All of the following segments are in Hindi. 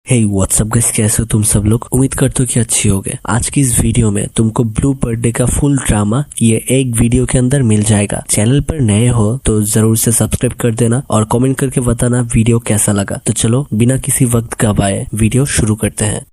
हे व्हाट्सअप गाइस, कैसे हो तुम सब लोग। उम्मीद करते हो कि अच्छी होगे। आज की इस वीडियो में तुमको ब्लू बर्थडे का फुल ड्रामा ये एक वीडियो के अंदर मिल जाएगा। चैनल पर नए हो तो जरूर से सब्सक्राइब कर देना और कमेंट करके बताना वीडियो कैसा लगा। तो चलो बिना किसी वक्त गवाए वीडियो शुरू करते हैं।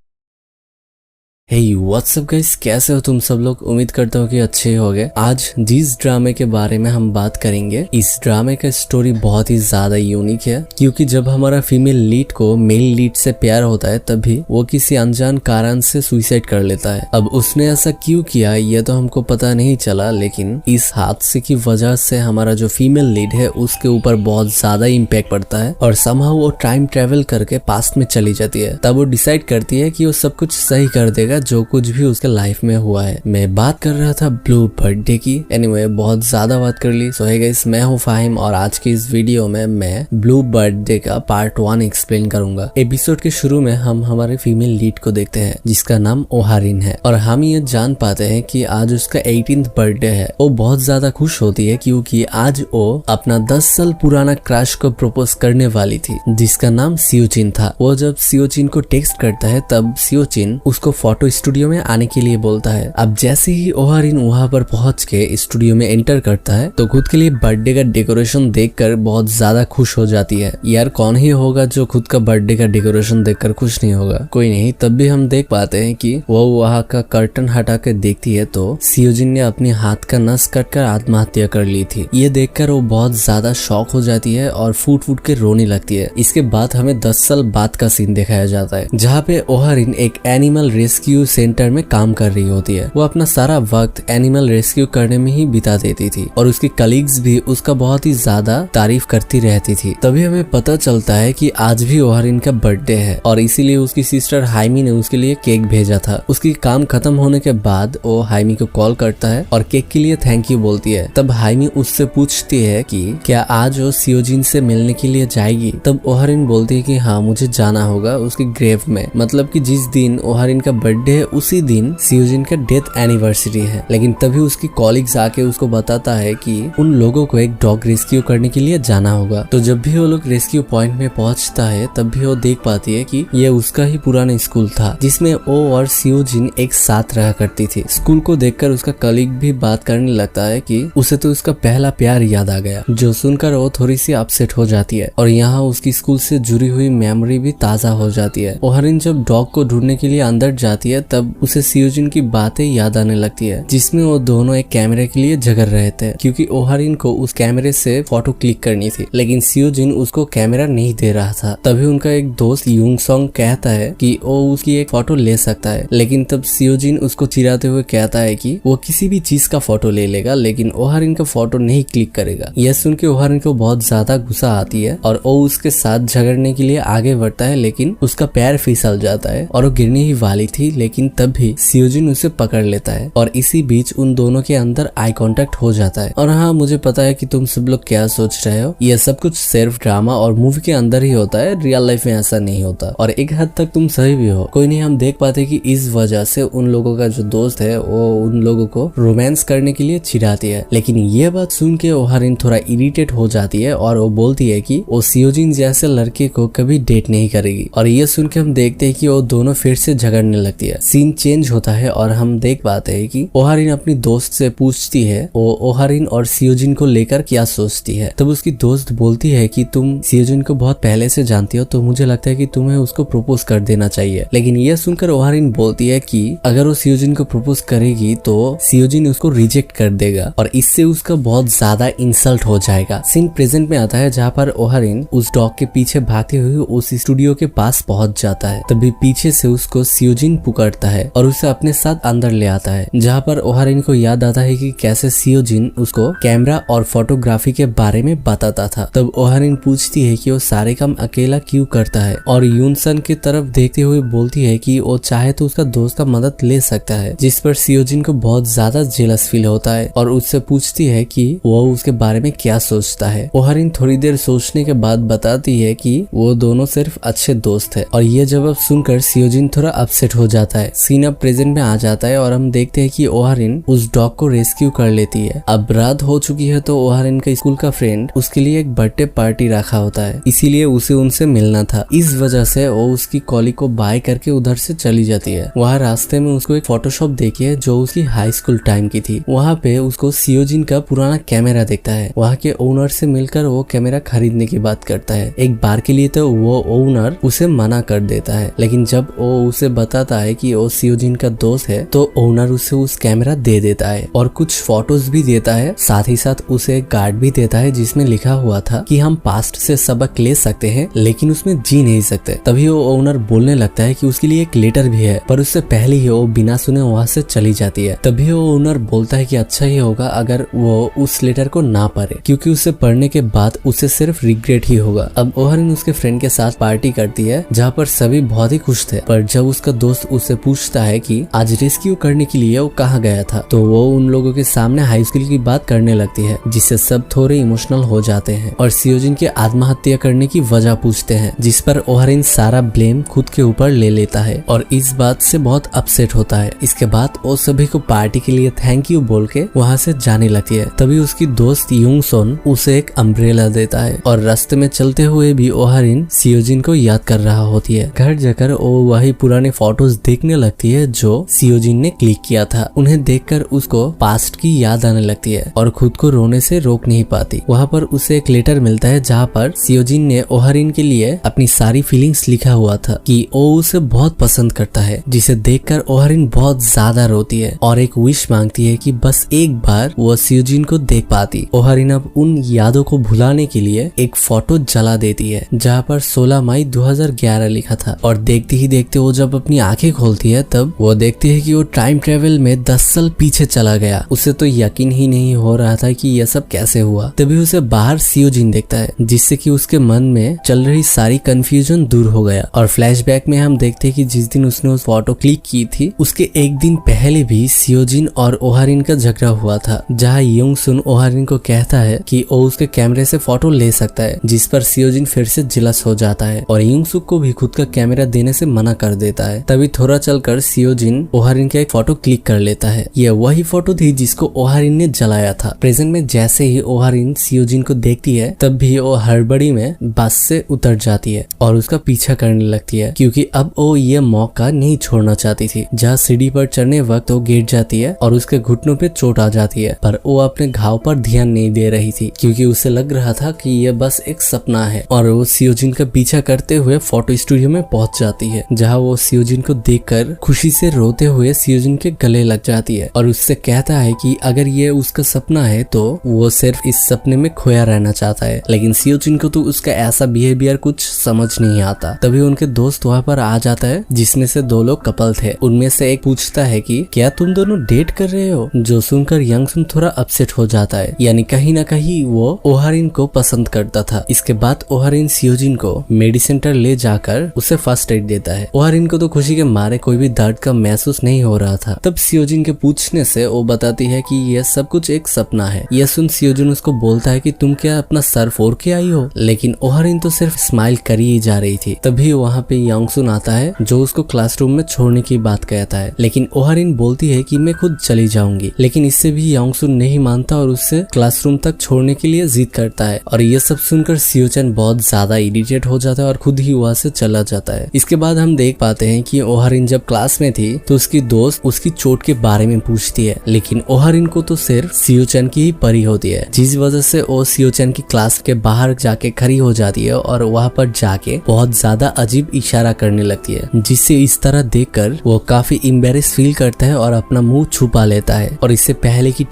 हे व्हाट्सअप गाइस, कैसे हो तुम सब लोग। उम्मीद करता हूँ कि अच्छे होगे। आज जिस ड्रामे के बारे में हम बात करेंगे, इस ड्रामे का स्टोरी बहुत ही ज्यादा यूनिक है, क्योंकि जब हमारा फीमेल लीड को मेल लीड से प्यार होता है तभी वो किसी अनजान कारण से सुसाइड कर लेता है। अब उसने ऐसा क्यों किया ये तो हमको पता नहीं चला, लेकिन इस हादसे की वजह से हमारा जो फीमेल लीड है उसके ऊपर बहुत ज्यादा इम्पैक्ट पड़ता है और समहाउ वो टाइम ट्रेवल करके पास्ट में चली जाती है। तब वो डिसाइड करती है कि वो सब कुछ सही कर देगा जो कुछ भी उसके लाइफ में हुआ है। मैं बात कर रहा था ब्लू बर्थडे की। एनीवे, बहुत ज्यादा बात कर ली। सो हे गाइस, मैं हूँ फाहिम और आज की इस वीडियो में मैं ब्लू बर्थडे का पार्ट 1 एक्सप्लेन करूंगा। एपिसोड के शुरू में हम हमारे फीमेल लीड को देखते हैं जिसका नाम ओहारिन है और हम ये जान पाते हैं कि आज उसका 18th बर्थडे है। वो बहुत ज्यादा खुश होती है क्योंकि आज वो अपना 10 साल पुराना क्रश को प्रपोज करने वाली थी जिसका नाम सियोचिन था। वो जब सियोचिन को टेक्स्ट करता है तब सियोचिन उसको फोटो स्टूडियो में आने के लिए बोलता है। अब जैसे ही ओहारिन वहां पर पहुंच के स्टूडियो में एंटर करता है तो खुद के लिए बर्थडे का डेकोरेशन देखकर बहुत ज्यादा खुश हो जाती है। यार, कौन ही होगा जो खुद का बर्थडे का डेकोरेशन देखकर खुश नहीं होगा। कोई नहीं, तब भी हम देख पाते हैं कि वो वहां का कर्टन हटा कर देखती है तो सियोजिन ने अपने हाथ का नस कट कर आत्महत्या कर ली थी। ये देखकर वो बहुत ज्यादा शॉक हो जाती है और फूट फूट के रोने लगती है। इसके बाद हमें 10 साल बाद का सीन दिखाया जाता है जहाँ पे ओहारिन एक एनिमल रेस्क्यू सेंटर में काम कर रही होती है। वो अपना सारा वक्त एनिमल रेस्क्यू करने में ही बिता देती थी और उसकी कलीग्स भी उसका बहुत ही ज्यादा तारीफ करती रहती थी। तभी हमें पता चलता है कि आज भी ओहारिन का बर्थडे है और इसीलिए उसकी सिस्टर हाइमी ने उसके लिए केक भेजा था। उसकी काम खत्म होने के बाद वो हाइमी को कॉल करता है और केक के लिए थैंक यू बोलती है। तब हाइमी उससे पूछती है कि क्या आज वो सियोजिन से मिलने के लिए जाएगी। तब ओहारिन बोलती है कि हाँ, मुझे जाना होगा उसके ग्रेव में। मतलब कि जिस दिन ओहारिन का बर्थडे है उसी दिन सियोजिन का डेथ एनिवर्सरी है। लेकिन तभी उसकी कॉलिग्स आके उसको बताता है कि उन लोगों को एक डॉग रेस्क्यू करने के लिए जाना होगा। तो जब भी वो लोग रेस्क्यू पॉइंट में पहुंचता है तब भी वो देख पाती है कि ये उसका ही पुराना स्कूल था जिसमें वो और सियोजिन एक साथ रहा करती थी। स्कूल को देखकर उसका कलीग भी बात करने लगता है कि उसे तो उसका पहला प्यार याद आ गया, जो सुनकर वो थोड़ी सी अपसेट हो जाती है और यहाँ उसकी स्कूल से जुड़ी हुई मेमोरी भी ताजा हो जाती है। ओहारिन जब डॉग को ढूंढने के लिए अंदर जाती है तब उसे सियोजिन की बातें याद आने लगती है जिसमें वो दोनों एक कैमरे के लिए झगड़ रहे थे क्योंकि ओहारिन को उस कैमरे से फोटो क्लिक करनी थी, लेकिन सियोजिन उसको कैमरा नहीं दे रहा था। तभी उनका एक दोस्त यूंगसोंग कहता है कि वो उसकी एक फोटो ले सकता है, लेकिन तब सियोजिन उसको चिढ़ाते हुए कहता है कि वो किसी भी चीज का फोटो ले लेगा लेकिन ओहारिन का फोटो नहीं क्लिक करेगा। यह सुन के ओहारिन को बहुत ज्यादा गुस्सा आती है और वो उसके साथ झगड़ने के लिए आगे बढ़ता है, लेकिन उसका पैर फिसल जाता है और वो गिरने ही वाली थी। लेकिन तब भी सियोजिन उसे पकड़ लेता है और इसी बीच उन दोनों के अंदर आई कांटेक्ट हो जाता है। और हाँ, मुझे पता है कि तुम सब लोग क्या सोच रहे हो, यह सब कुछ सिर्फ ड्रामा और मूवी के अंदर ही होता है, रियल लाइफ में ऐसा नहीं होता। और एक हद तक तुम सही भी हो। कोई नहीं, हम देख पाते कि इस वजह से उन लोगों का जो दोस्त है वो उन लोगों को रोमांस करने के लिए चिढ़ाती है। लेकिन ये बात सुन के ओहारिन थोड़ा इरिटेट हो जाती है और वो बोलती है कि वो सियोजिन जैसे लड़के को कभी डेट नहीं करेगी। और ये सुन के हम देखते हैं कि वो दोनों फिर से झगड़ने लगती है। सीन चेंज होता है और हम देख पाते हैं कि ओहारिन अपनी दोस्त से पूछती है वो ओहारिन और सियोजिन को लेकर क्या सोचती है। तब उसकी दोस्त बोलती है कि तुम सियोजिन को बहुत पहले से जानती हो तो मुझे लगता है कि तुम्हें उसको प्रपोज कर देना चाहिए। लेकिन यह सुनकर ओहारिन बोलती है कि अगर वो सियोजिन को प्रपोज करेगी तो सियोजिन उसको रिजेक्ट कर देगा और इससे उसका बहुत ज्यादा इंसल्ट हो जाएगा। सीन प्रेजेंट में आता है जहाँ पर ओहारिन उस डॉग के पीछे भागते हुए उस स्टूडियो के पास पहुंच जाता है। तभी पीछे से उसको सियोजिन पुकारता है और उसे अपने साथ अंदर ले आता है, जहाँ पर ओहारिन को याद आता है कि कैसे सियोजिन उसको कैमरा और फोटोग्राफी के बारे में बताता था। तब ओहारिन पूछती है कि वो सारे काम अकेला क्यों करता है और यूनसन की तरफ देखते हुए बोलती है कि वो चाहे तो उसका दोस्त का मदद ले सकता है, जिस पर सियोजिन को बहुत ज्यादा जेलस फील होता है और उससे पूछती है कि वो उसके बारे में क्या सोचता है। ओहारिन थोड़ी देर सोचने के बाद बताती है कि वो दोनों सिर्फ अच्छे दोस्त है और ये जवाब सुनकर सियोजिन थोड़ा अपसेट हो जाती जाता है। सीन अब प्रेजेंट में आ जाता है और हम देखते हैं कि ओहारिन उस डॉग को रेस्क्यू कर लेती है। अब रात हो चुकी है तो ओहारिन का स्कूल का फ्रेंड उसके लिए एक बर्थडे पार्टी रखा होता है, इसीलिए उसे उनसे मिलना था। इस वजह से वो उसकी कॉलिग को बाय करके उधर से चली जाती है। वहाँ रास्ते में उसको एक फोटोशॉप देखी है जो उसकी हाई स्कूल टाइम की थी। वहाँ पे उसको सियोजिन का पुराना कैमरा देखता है। वहाँ के ओनर से मिलकर वो कैमरा खरीदने की बात करता है। एक बार के लिए तो वो ओनर उसे मना कर देता है, लेकिन जब वो उसे बताता है कि वो सियोजिन का दोस्त है तो ओनर उसे उस कैमरा दे देता है और कुछ फोटोज भी देता है। साथ ही साथ उसे एक कार्ड भी देता है जिसमें लिखा हुआ था कि हम पास्ट से सबक ले सकते हैं लेकिन उसमें जी नहीं सकते। तभी वो ओनर बोलने लगता है कि उसके लिए एक लेटर भी है, पर उससे पहले ही वो बिना सुने वहाँ से चली जाती है। तभी वो ओनर बोलता है कि अच्छा ही होगा अगर वो उस लेटर को ना पढ़े, क्योंकि उसे पढ़ने के बाद उसे सिर्फ रिग्रेट ही होगा। अब ओहारिन उसके फ्रेंड के साथ पार्टी करती है जहाँ पर सभी बहुत ही खुश थे, पर जब उसका दोस्त उससे पूछता है कि आज रेस्क्यू करने के लिए वो कहाँ गया था तो वो उन लोगों के सामने हाई स्कूल की बात करने लगती है, जिससे सब थोड़े इमोशनल हो जाते हैं और सियोजिन के आत्महत्या करने की वजह पूछते हैं, जिस पर ओहारिन सारा ब्लेम खुद के ऊपर ले लेता है और इस बात से बहुत अपसेट होता है। इसके बाद वो सभी को पार्टी के लिए थैंक यू बोल के वहाँ से जाने लगती है। तभी उसकी दोस्त युंग सोन उसे एक अम्ब्रेला देता है और रास्ते में चलते हुए भी ओहारिन सियोजिन को याद कर रहा होती है। घर जाकर वो वही पुराने फोटोज देखने लगती है जो सियोजिन ने क्लिक किया था। उन्हें देखकर उसको पास्ट की याद आने लगती है और खुद को रोने से रोक नहीं पाती। वहाँ पर उसे एक लेटर मिलता है जहाँ पर सियोजिन ने ओहारिन के लिए अपनी सारी फीलिंग्स लिखा हुआ था कि वो उसे बहुत पसंद करता है, जिसे देखकर ओहारिन बहुत ज्यादा रोती है और एक विश मांगती है कि बस एक बार वो सियोजिन को देख पाती। ओहारिन अब उन यादों को भुलाने के लिए एक फोटो जला देती है जहाँ पर 16 मई 2011 लिखा था और देखते ही देखते वो जब अपनी आंखें खोलती है तब वो देखती है कि वो टाइम ट्रेवल में 10 साल पीछे चला गया। उसे तो यकीन ही नहीं हो रहा था कि यह सब कैसे हुआ। तभी उसे बाहर सियोजिन देखता है, जिससे कि उसके मन में चल रही सारी कंफ्यूजन दूर हो गया। और फ्लैशबैक में हम देखते हैं कि जिस दिन उसने उस फोटो क्लिक की थी उसके एक दिन पहले भी सियोजिन और ओहारिन का झगड़ा हुआ था, जहाँ युंग सुन ओहारिन को कहता है कि वो उसके कैमरे से फोटो ले सकता है, जिस पर सियोजिन फिर से जिलस हो जाता है और युंग सुक को भी खुद का कैमरा देने से मना कर देता है। तभी थोड़ा चलकर सियोजिन ओहारिन का एक फोटो क्लिक कर लेता है। यह वही फोटो थी जिसको ओहारिन ने जलाया था। प्रेजेंट में जैसे ही ओहारिन सियोजिन को देखती है तब भी वो हड़बड़ी में बस से उतर जाती है और उसका पीछा करने लगती है, क्योंकि अब वो ये मौका नहीं छोड़ना चाहती थी। जहाँ सीढ़ी पर चढ़ने वक्त वो गिर जाती है और उसके घुटनों पे चोट आ जाती है, पर वो अपने घाव पर ध्यान नहीं दे रही थी क्योंकि उसे लग रहा था कि यह बस एक सपना है। और वो सियोजिन का पीछा करते हुए फोटो स्टूडियो में पहुंच जाती है, जहाँ वो सियोजिन को देखकर खुशी से रोते हुए सियोजिन के गले लग जाती है और उससे कहता है कि अगर ये उसका सपना है तो वो सिर्फ इस सपने में खोया रहना चाहता है। लेकिन सियोजिन को तो उसका ऐसा बिहेवियर कुछ समझ नहीं आता। तभी उनके दोस्त वहाँ पर आ जाता है, जिसमें से 2 लोग कपल थे। उनमें से एक पूछता है कि क्या तुम दोनों डेट कर रहे हो, जो सुनकर यंग सुन थोड़ा अपसेट हो जाता है, यानी कहीं ना कहीं वो ओहारिन को पसंद करता था। इसके बाद ओहारिन सियोजिन को मेडिसिन सेंटर ले जाकर उसे फर्स्ट एड देता है। ओहारिन को तो खुशी के मारे कोई भी दर्द का महसूस नहीं हो रहा था। तब सियोजिन के पूछने से वो बताती है कि यह सब कुछ एक सपना है। यह सुन सियोजिन उसको बोलता है कि तुम क्या अपना सर फोड़ के आई हो, लेकिन ओहारिन तो सिर्फ स्माइल कर ही जा रही थी। तभी वहाँ पे यांगसुन आता है जो उसको क्लासरूम में छोड़ने की बात कहता है, लेकिन ओहारिन बोलती है कि मैं खुद चली जाऊंगी। लेकिन इससे भी यांगसुन नहीं मानता और उससे क्लासरूम तक छोड़ने के लिए जिद करता है। और ये सब सुनकर सियोचन बहुत ज्यादा इरिटेट हो जाता है और खुद ही वहाँ से चला जाता है। इसके बाद हम देख पाते हैं कि ओहारिन जब क्लास में थी तो उसकी दोस्त उसकी चोट के बारे में पूछती है, लेकिन ओहारिन को तो सिर्फ सियोचन की ही परी होती है, जिस वजह से वो सियोचन की क्लास के बाहर जाके खड़ी हो जाती है और वहाँ पर जाके बहुत ज्यादा अजीब इशारा करने लगती है, जिससे इस तरह देखकर वो काफी एम्बैरेस फील करता है और अपना मुंह छुपा लेता है। और इससे पहले की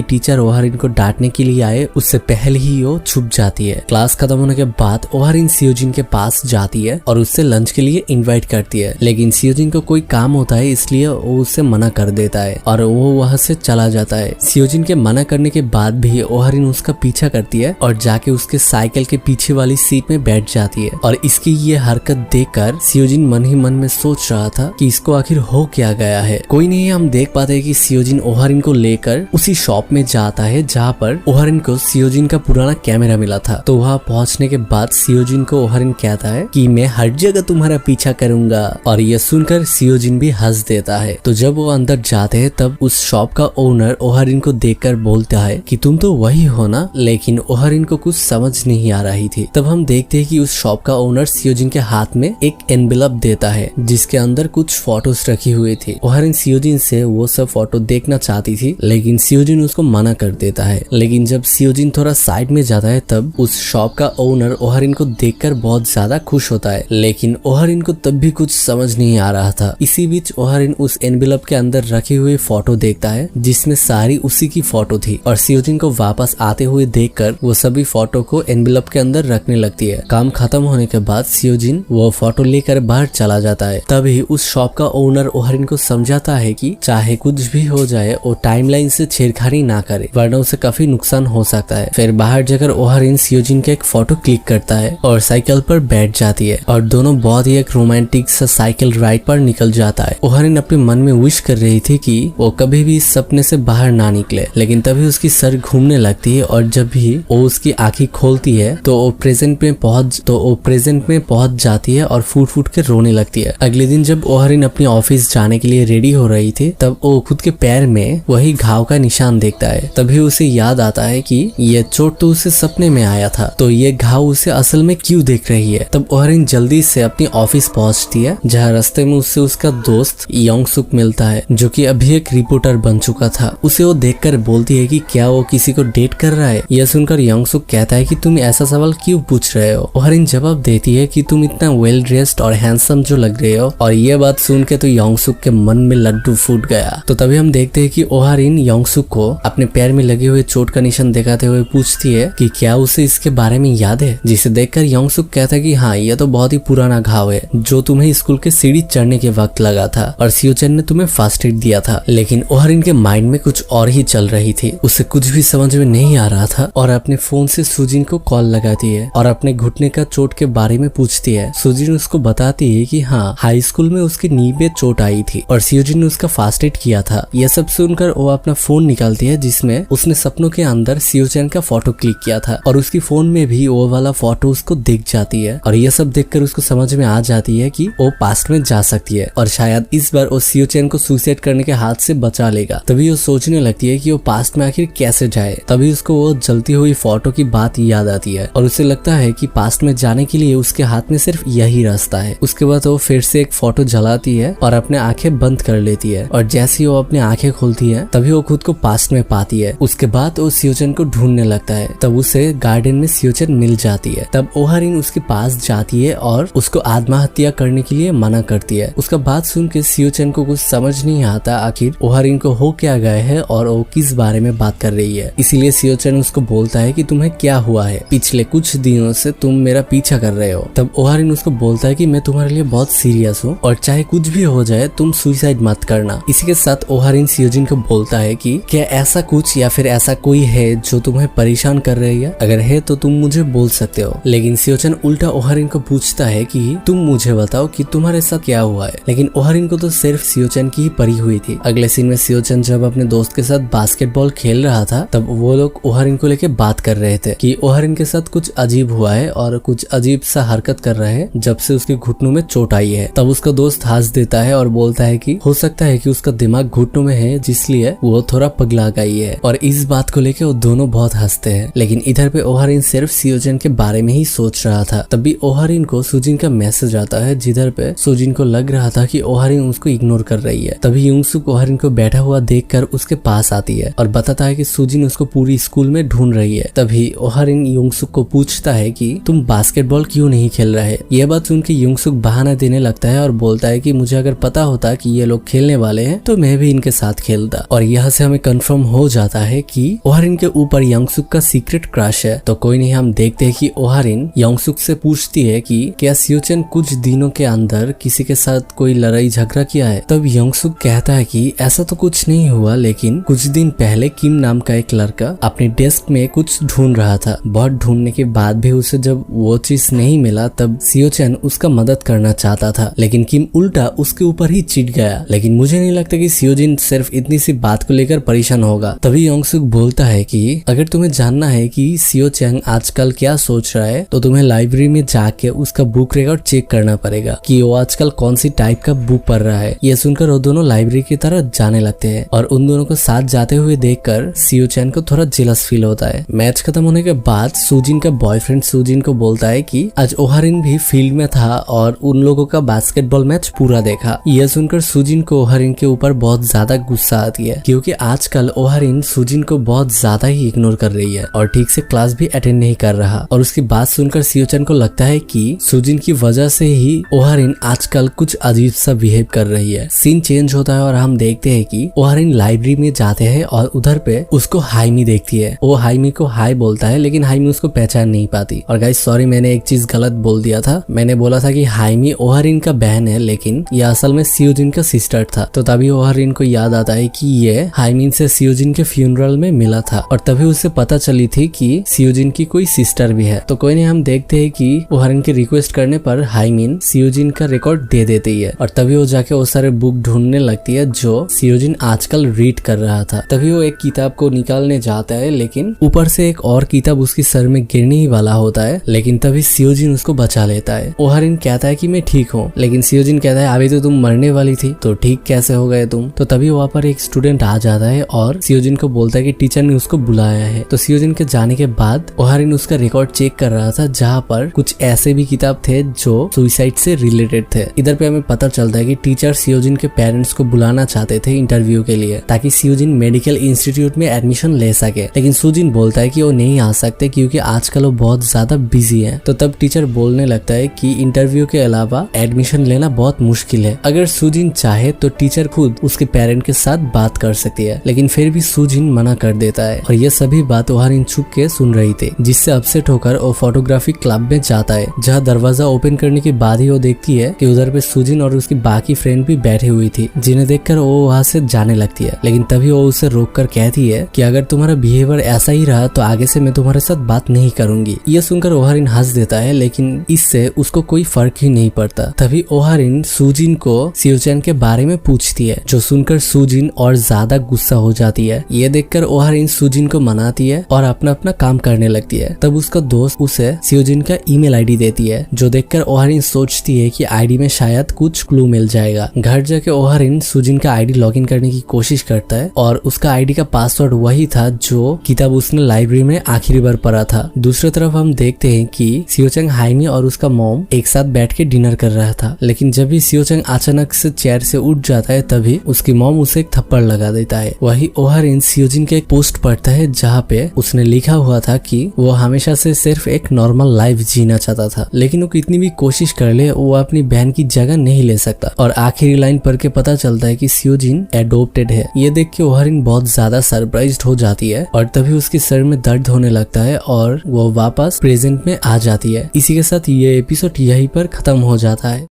टीचर ओहारिन को डांटने के लिए आए उससे पहले ही वो छुप जाती है। क्लास खत्म होने के बाद ओहारिन सियोजिन के पास जाती है और उससे लंच के लिए इनवाइट करती है, लेकिन सियोजिन को कोई काम होता है इसलिए वो उससे मना कर देता है और वो वहाँ से चला जाता है। सियोजिन के मना करने के बाद भी ओहारिन उसका पीछा करती है और जाके उसके साइकिल के पीछे वाली सीट में बैठ जाती है। और इसकी ये हरकत देखकर सियोजिन मन ही मन में सोच रहा था कि इसको आखिर हो क्या गया है। कोई नहीं, हम देख पाते हैं कि सियोजिन ओहारिन को लेकर उसी शॉप में जाता है जहाँ पर ओहारिन को सियोजिन का पुराना कैमरा मिला था। तो वहाँ पहुँचने के बाद सियोजिन को ओहारिन कहता है कि मैं हर जगह तुम्हारा पीछा करूंगा, और ये सुनकर सियोजिन भी हंस देता है। तो जब वो अंदर जाते हैं तब उस शॉप का ओनर ओहारिन को देखकर बोलता है कि तुम तो वही हो ना, लेकिन ओहारिन को कुछ समझ नहीं आ रही थी। तब हम देखते हैं कि उस शॉप का ओनर सियोजिन के हाथ में एक एनवेलप देता है जिसके अंदर कुछ फोटोज रखी हुई थी। ओहारिन सियोजिन से वो सब फोटो देखना चाहती थी, लेकिन सियोजिन उसको मना कर देता है। लेकिन जब सियोजिन थोड़ा साइड में जाता है तब उस शॉप का ओनर ओहारिन को देखकर बहुत ज्यादा खुश होता है, लेकिन ओहारिन को तब भी कुछ समझ नहीं आ रहा था। इसी बीच ओहारिन उस एनवेलप के अंदर रखी हुई फोटो देखता है जिसमें सारी उसी की फोटो थी, और सियोजिन को वापस आते हुए देखकर वो सभी फोटो को एनवेलप के अंदर रखने लगती है। काम खत्म होने के बाद सियोजिन वो फोटो लेकर बाहर चला जाता है। तभी उस शॉप का ओनर ओहारिन को समझाता है कि चाहे कुछ भी हो जाए वो टाइमलाइन से छेड़खानी ना करे, वरना उसे काफी नुकसान हो सकता है। फिर बाहर जाकर ओहारिन सियोजिन के एक फोटो क्लिक करता है और साइकिल पर बैठ जाती है और दोनों बहुत ही एक रोमांटिक सा साइकिल राइड पर निकल जाता है। ओहारिन अपने मन में विश कर रही थी कि वो कभी भी इस सपने से बाहर ना निकले, लेकिन तभी उसकी सर घूमने लगती है और जब भी वो उसकी आंखें खोलती है तो वो प्रेजेंट में पहुंच जाती है और फूट फूट के रोने लगती है। अगले दिन जब ओहारिन अपने ऑफिस जाने के लिए रेडी हो रही थी तब वो खुद के पैर में वही घाव का निशान देखता है। तभी उसे याद आता है कि ये चोट तो उसे सपने में आया था, तो ये घाव उसे असल में क्यों देख रही है। तब ओहारिन जल्दी से अपनी ऑफिस पहुंचती है, जहाँ रास्ते में उससे उसका दोस्त योंगसुक मिलता है जो कि अभी एक रिपोर्टर बन चुका था। उसे वो देखकर बोलती है कि क्या वो किसी को डेट कर रहा है। यह सुनकर योंगसुक कहता है कि तुम ऐसा सवाल क्यों पूछ रहे हो। ओहारिन जवाब देती है कि तुम इतना वेल ड्रेस्ड और हैंडसम जो लग रहे हो, और ये बात सुन के तो योंगसुक के मन में लड्डू फूट गया। तो तभी हम देखते हैं कि ओहारिन योंगसुक को अपने पैर में लगे हुए चोट का निशान दिखाते हुए पूछती है कि क्या उसे इसके बारे में याद है, जिसे देखकर योंगसुक कहता है कि हाँ, यह तो बहुत ही पुराना घाव है जो तुम्हें स्कूल के सीढ़ी चढ़ने के वक्त लगा था और सियोचेन ने तुम्हें फर्स्ट एड दिया था। लेकिन ओहारिन के माइंड में कुछ और ही चल रही थी, उसे कुछ भी समझ में नहीं आ रहा था और अपने फोन से सुजिन को कॉल लगाती है और अपने घुटने का चोट के बारे में पूछती है। सुजिन उसको बताती है कि हाँ, हाई स्कूल में उसकी नी पे चोट आई थी और सियोजिन ने उसका फर्स्ट एड किया था। यह सब सुनकर वो अपना फोन निकालती है जिसमें उसने सपनों के अंदर सियोचेन का फोटो क्लिक किया था और उसकी फोन में भी वो वाला फोटो उसको दिख जाती है और यह सब देखकर उसको समझ में आ जाती है कि वो पास्ट में जा सकती है और शायद इस बार वो सियोचेन को सुसाइड करने के हाथ से बचा लेगा। तभी वो सोचने लगती है कि वो पास्ट में आखिर कैसे जाए। तभी उसको वो जलती हुई फोटो की बात याद आती है और उसे लगता है कि पास्ट में जाने के लिए उसके हाथ में सिर्फ यही रास्ता है। उसके बाद वो फिर से एक फोटो जलाती है और अपने आंखें बंद कर लेती है और जैसे ही वो अपनी आंखें खोलती है तभी वो खुद को पास्ट में पाती है। उसके बाद वो सियोचेन को ढूंढने लगता है। तब उसे गार्डन में सियोचेन मिल जाती है। तब ओहारिन उसके पास जाती है और उसको आत्महत्या करने के लिए मना करती है। उसका बात सुन के सियोचेन को कुछ समझ नहीं आता आखिर ओहारिन को हो क्या गया है और वो किस बारे में बात कर रही है। इसीलिए सियोचेन उसको बोलता है कि तुम्हें क्या हुआ है, पिछले कुछ दिनों से तुम मेरा पीछा कर रहे हो। तब ओहारिन उसको बोलता है कि मैं तुम्हारे लिए बहुत सीरियस हूँ और चाहे कुछ भी हो जाए तुम सुसाइड मत करना। इसी के साथ ओहारिन सियोजिन को बोलता है कि क्या ऐसा कुछ या फिर ऐसा कोई है जो तुम्हें परेशान कर रही है, अगर है तो तुम मुझे बोल सकते हो। लेकिन सियोचेन उल्टा ओहारिन को पूछता है कि तुम मुझे बताओ कि तुम्हारे साथ क्या हुआ है। लेकिन ओहारिन को तो सिर्फ सियोचेन की ही परी हुई थी। अगले सीन में सियोचेन जब अपने दोस्त के साथ बास्केटबॉल खेल रहा था तब वो लोग ओहारिन को लेके बात कर रहे थे कि ओहारिन के साथ कुछ अजीब हुआ है और कुछ अजीब सा हरकत कर रहा है जब से उसके घुटनों में चोट आई है। तब उसका दोस्त हंस देता है और बोलता है कि हो सकता है कि उसका दिमाग घुटनों में है जिसलिए वो थोड़ा पगला गई है, और इस बात को लेके वो दोनों बहुत हंसते हैं। लेकिन इधर पे ओहारिन सिर्फ सियोचेन के बारे में ही सोच रहा था। तभी ओहारिन को सुजिन का मैसेज आता है जिधर पे सुजिन को लग रहा था कि ओहारिन उसको इग्नोर कर रही है। तभी योंगसुक ओहारिन को बैठा हुआ देखकर उसके पास आती है और बताता है कि सुजिन उसको पूरी स्कूल में ढूंढ रही है। तभी ओहारिन योंगसुक को पूछता है कि तुम बास्केटबॉल क्यों नहीं खेल रहे। यह बात सुन के योंगसुक बहाना देने लगता है और बोलता है कि मुझे अगर पता होता कि ये लोग खेलने वाले हैं तो मैं भी इनके साथ खेलता। और यहाँ से हमें कंफर्म हो जाता है कि ओहारिन के ऊपर योंगसुक का सीक्रेट क्रश है। तो कोई नहीं, हम देखते हैं कि ओहारिन योंगसुक से पूछती है कि क्या सियोचेन कुछ दिनों के अंदर किसी के साथ कोई लड़ाई झगड़ा किया है। तब योंगसुक कहता है कि ऐसा तो कुछ नहीं हुआ, लेकिन कुछ दिन पहले किम नाम का एक लड़का अपने डेस्क में कुछ ढूंढ रहा था। बहुत ढूंढने के बाद भी उसे जब वो चीज नहीं मिला तब सियोचेन उसका मदद करना चाहता था, लेकिन किम उल्टा उसके ऊपर ही चिढ़ गया। लेकिन मुझे नहीं लगता कि सियोजिन सिर्फ इतनी सी बात को लेकर परेशान होगा। तभी योंगसुक बोलता है कि अगर तुम्हें जानना है कि सियोचेन आजकल क्या सोच रहा है तो तुम्हें लाइब्रेरी में जाके उसका बुक रिकॉर्ड चेक करना पड़ेगा कि वो आजकल कौन सी टाइप का बुक पढ़ रहा है। ये सुनकर वो दोनों लाइब्रेरी की तरफ जाने लगते हैं और उन दोनों को साथ जाते हुए देखकर सियो चैन को थोड़ा जेलस फील होता है। मैच खत्म होने के बाद सुजिन का बॉयफ्रेंड सुजिन को बोलता है कि आज ओहारिन भी फील्ड में था और उन लोगों का बास्केटबॉल मैच पूरा देखा। यह सुनकर सुजिन को ओहारिन के ऊपर बहुत ज्यादा गुस्सा आती है क्योंकि आजकल ओहारिन सुजिन को बहुत ज्यादा ही इग्नोर कर रही है और ठीक से क्लास भी अटेंड नहीं कर रहा। और उसकी बात सुनकर सियोचन को लगता है कि सुजिन की वजह से ही ओहारिन आजकल कुछ अजीब सा बिहेव कर रही है। सीन चेंज होता है और हम देखते हैं कि ओहारिन लाइब्रेरी में जाते हैं और उधर पे उसको हाइमी देखती है। वो हाइमी को हाय बोलता है लेकिन हाइमी उसको पहचान नहीं पाती। और गाइस सॉरी, मैंने एक चीज गलत बोल दिया था। मैंने बोला था कि हाइमी ओहारिन का बहन है, लेकिन ये असल में सियोजिन का सिस्टर था। तो तभी ओहारिन को याद आता है कि ये हाइमिन से सियोजिन के फ्यूनरल में मिला था और तभी उसे पता चली थी कि सियोजिन की कोई सिस्टर भी है। तो कोई नहीं, हम देखते हैं कि ओहारिन की रिक्वेस्ट करने पर हाइमिन सियोजिन का रिकॉर्ड दे देती है और तभी वो जाके वो सारे बुक ढूंढने लगती है जो सियोजिन आजकल रीड कर रहा था। तभी वो एक किताब को निकालने जाता है लेकिन ऊपर से एक और किताब उसकी सर में गिरने ही वाला होता है, लेकिन तभी सियोजिन उसको बचा लेता है। ओहारिन कहता है कि मैं ठीक हूँ, लेकिन सियोजिन कहता है अभी तो तुम मरने वाली थी, तो ठीक कैसे हो गए तुम। तो तभी वहाँ पर एक स्टूडेंट आ जाता है और सियोजिन को बोलता है कि टीचर ने उसको बुलाया है। तो सियोजिन के जाने के बाद ओहारिन उसका रिकॉर्ड चेक कर रहा था जहाँ पर कुछ ऐसे भी किताब थे जो सुसाइड से रिलेटेड थे। इधर पे हमें पता चलता है कि टीचर सियोजिन के पेरेंट्स को बुलाना चाहते थे इंटरव्यू के लिए ताकि सियोजिन मेडिकल इंस्टीट्यूट में एडमिशन ले सके, लेकिन सुजिन बोलता है कि वो नहीं आ सकते क्योंकि आजकल वो बहुत ज्यादा बिजी है। तो तब टीचर बोलने लगता है कि इंटरव्यू के अलावा एडमिशन लेना बहुत मुश्किल है। अगर सुजिन चाहे तो टीचर खुद उसके पेरेंट के साथ बात कर सकती है, लेकिन फिर भी सुजिन मना कर देता है। और ये सभी बात ओहारिन छुप के सुन रही थी, जिससे अपसेट होकर वो फोटोग्राफी क्लब में जाता है जहाँ दरवाजा ओपन करने के बाद ही वो देखती है कि उधर पे सुजिन और उसकी बाकी फ्रेंड भी बैठी हुई थी, जिन्हें देखकर वो वहाँ से जाने लगती है। लेकिन तभी वो उसे रोक कर कहती है कि अगर तुम्हारा बिहेवियर ऐसा ही रहा तो आगे से मैं तुम्हारे साथ बात नहीं करूंगी। ये सुनकर ओहारिन हंस देता है, लेकिन इससे उसको कोई फर्क ही नहीं पड़ता। तभी ओहारिन सुजिन को सियोचैन के बारे में पूछती है, जो सुनकर सुजिन और ज्यादा गुस्सा हो जाती है। ये देखकर ओहारिन सुजिन को मनाती है और अपना अपना काम करने लगती है। तब उसका दोस्त उसे सियोजिन का ईमेल आईडी देती है, जो देखकर ओहारिन सोचती है कि आईडी में शायद कुछ क्लू मिल जाएगा। घर जाके ओहारिन सुजिन का आईडी लॉगिन करने की कोशिश करता है और उसका आईडी का पासवर्ड वही था जो किताब उसने लाइब्रेरी में आखिरी बार पढ़ा था। दूसरी तरफ हम देखते हैं कि सियोचंग हाइमी और उसका मॉम एक साथ बैठ के डिनर कर रहा था, लेकिन जब भी सियोचंग अचानक से चेयर से उठ जाता है तभी उसकी मॉम उसे एक थप्पड़ लगा देता है। वही ओहारिन सियोजिन के एक पोस्ट पढ़ता है जहाँ पे उसने लिखा हुआ था कि वो हमेशा से सिर्फ एक नॉर्मल लाइफ जीना चाहता था, लेकिन वो कितनी भी कोशिश कर ले वो अपनी बहन की जगह नहीं ले सकता। और आखिरी लाइन पढ़ के पता चलता है कि सियोजिन एडोप्टेड है। ये देख के ओहारिन बहुत ज्यादा सरप्राइज्ड हो जाती है और तभी उसके सर में दर्द होने लगता है और वो वापस प्रेजेंट में आ जाती है। इसी के साथ ये एपिसोड यहीं पर खत्म हो जाता है।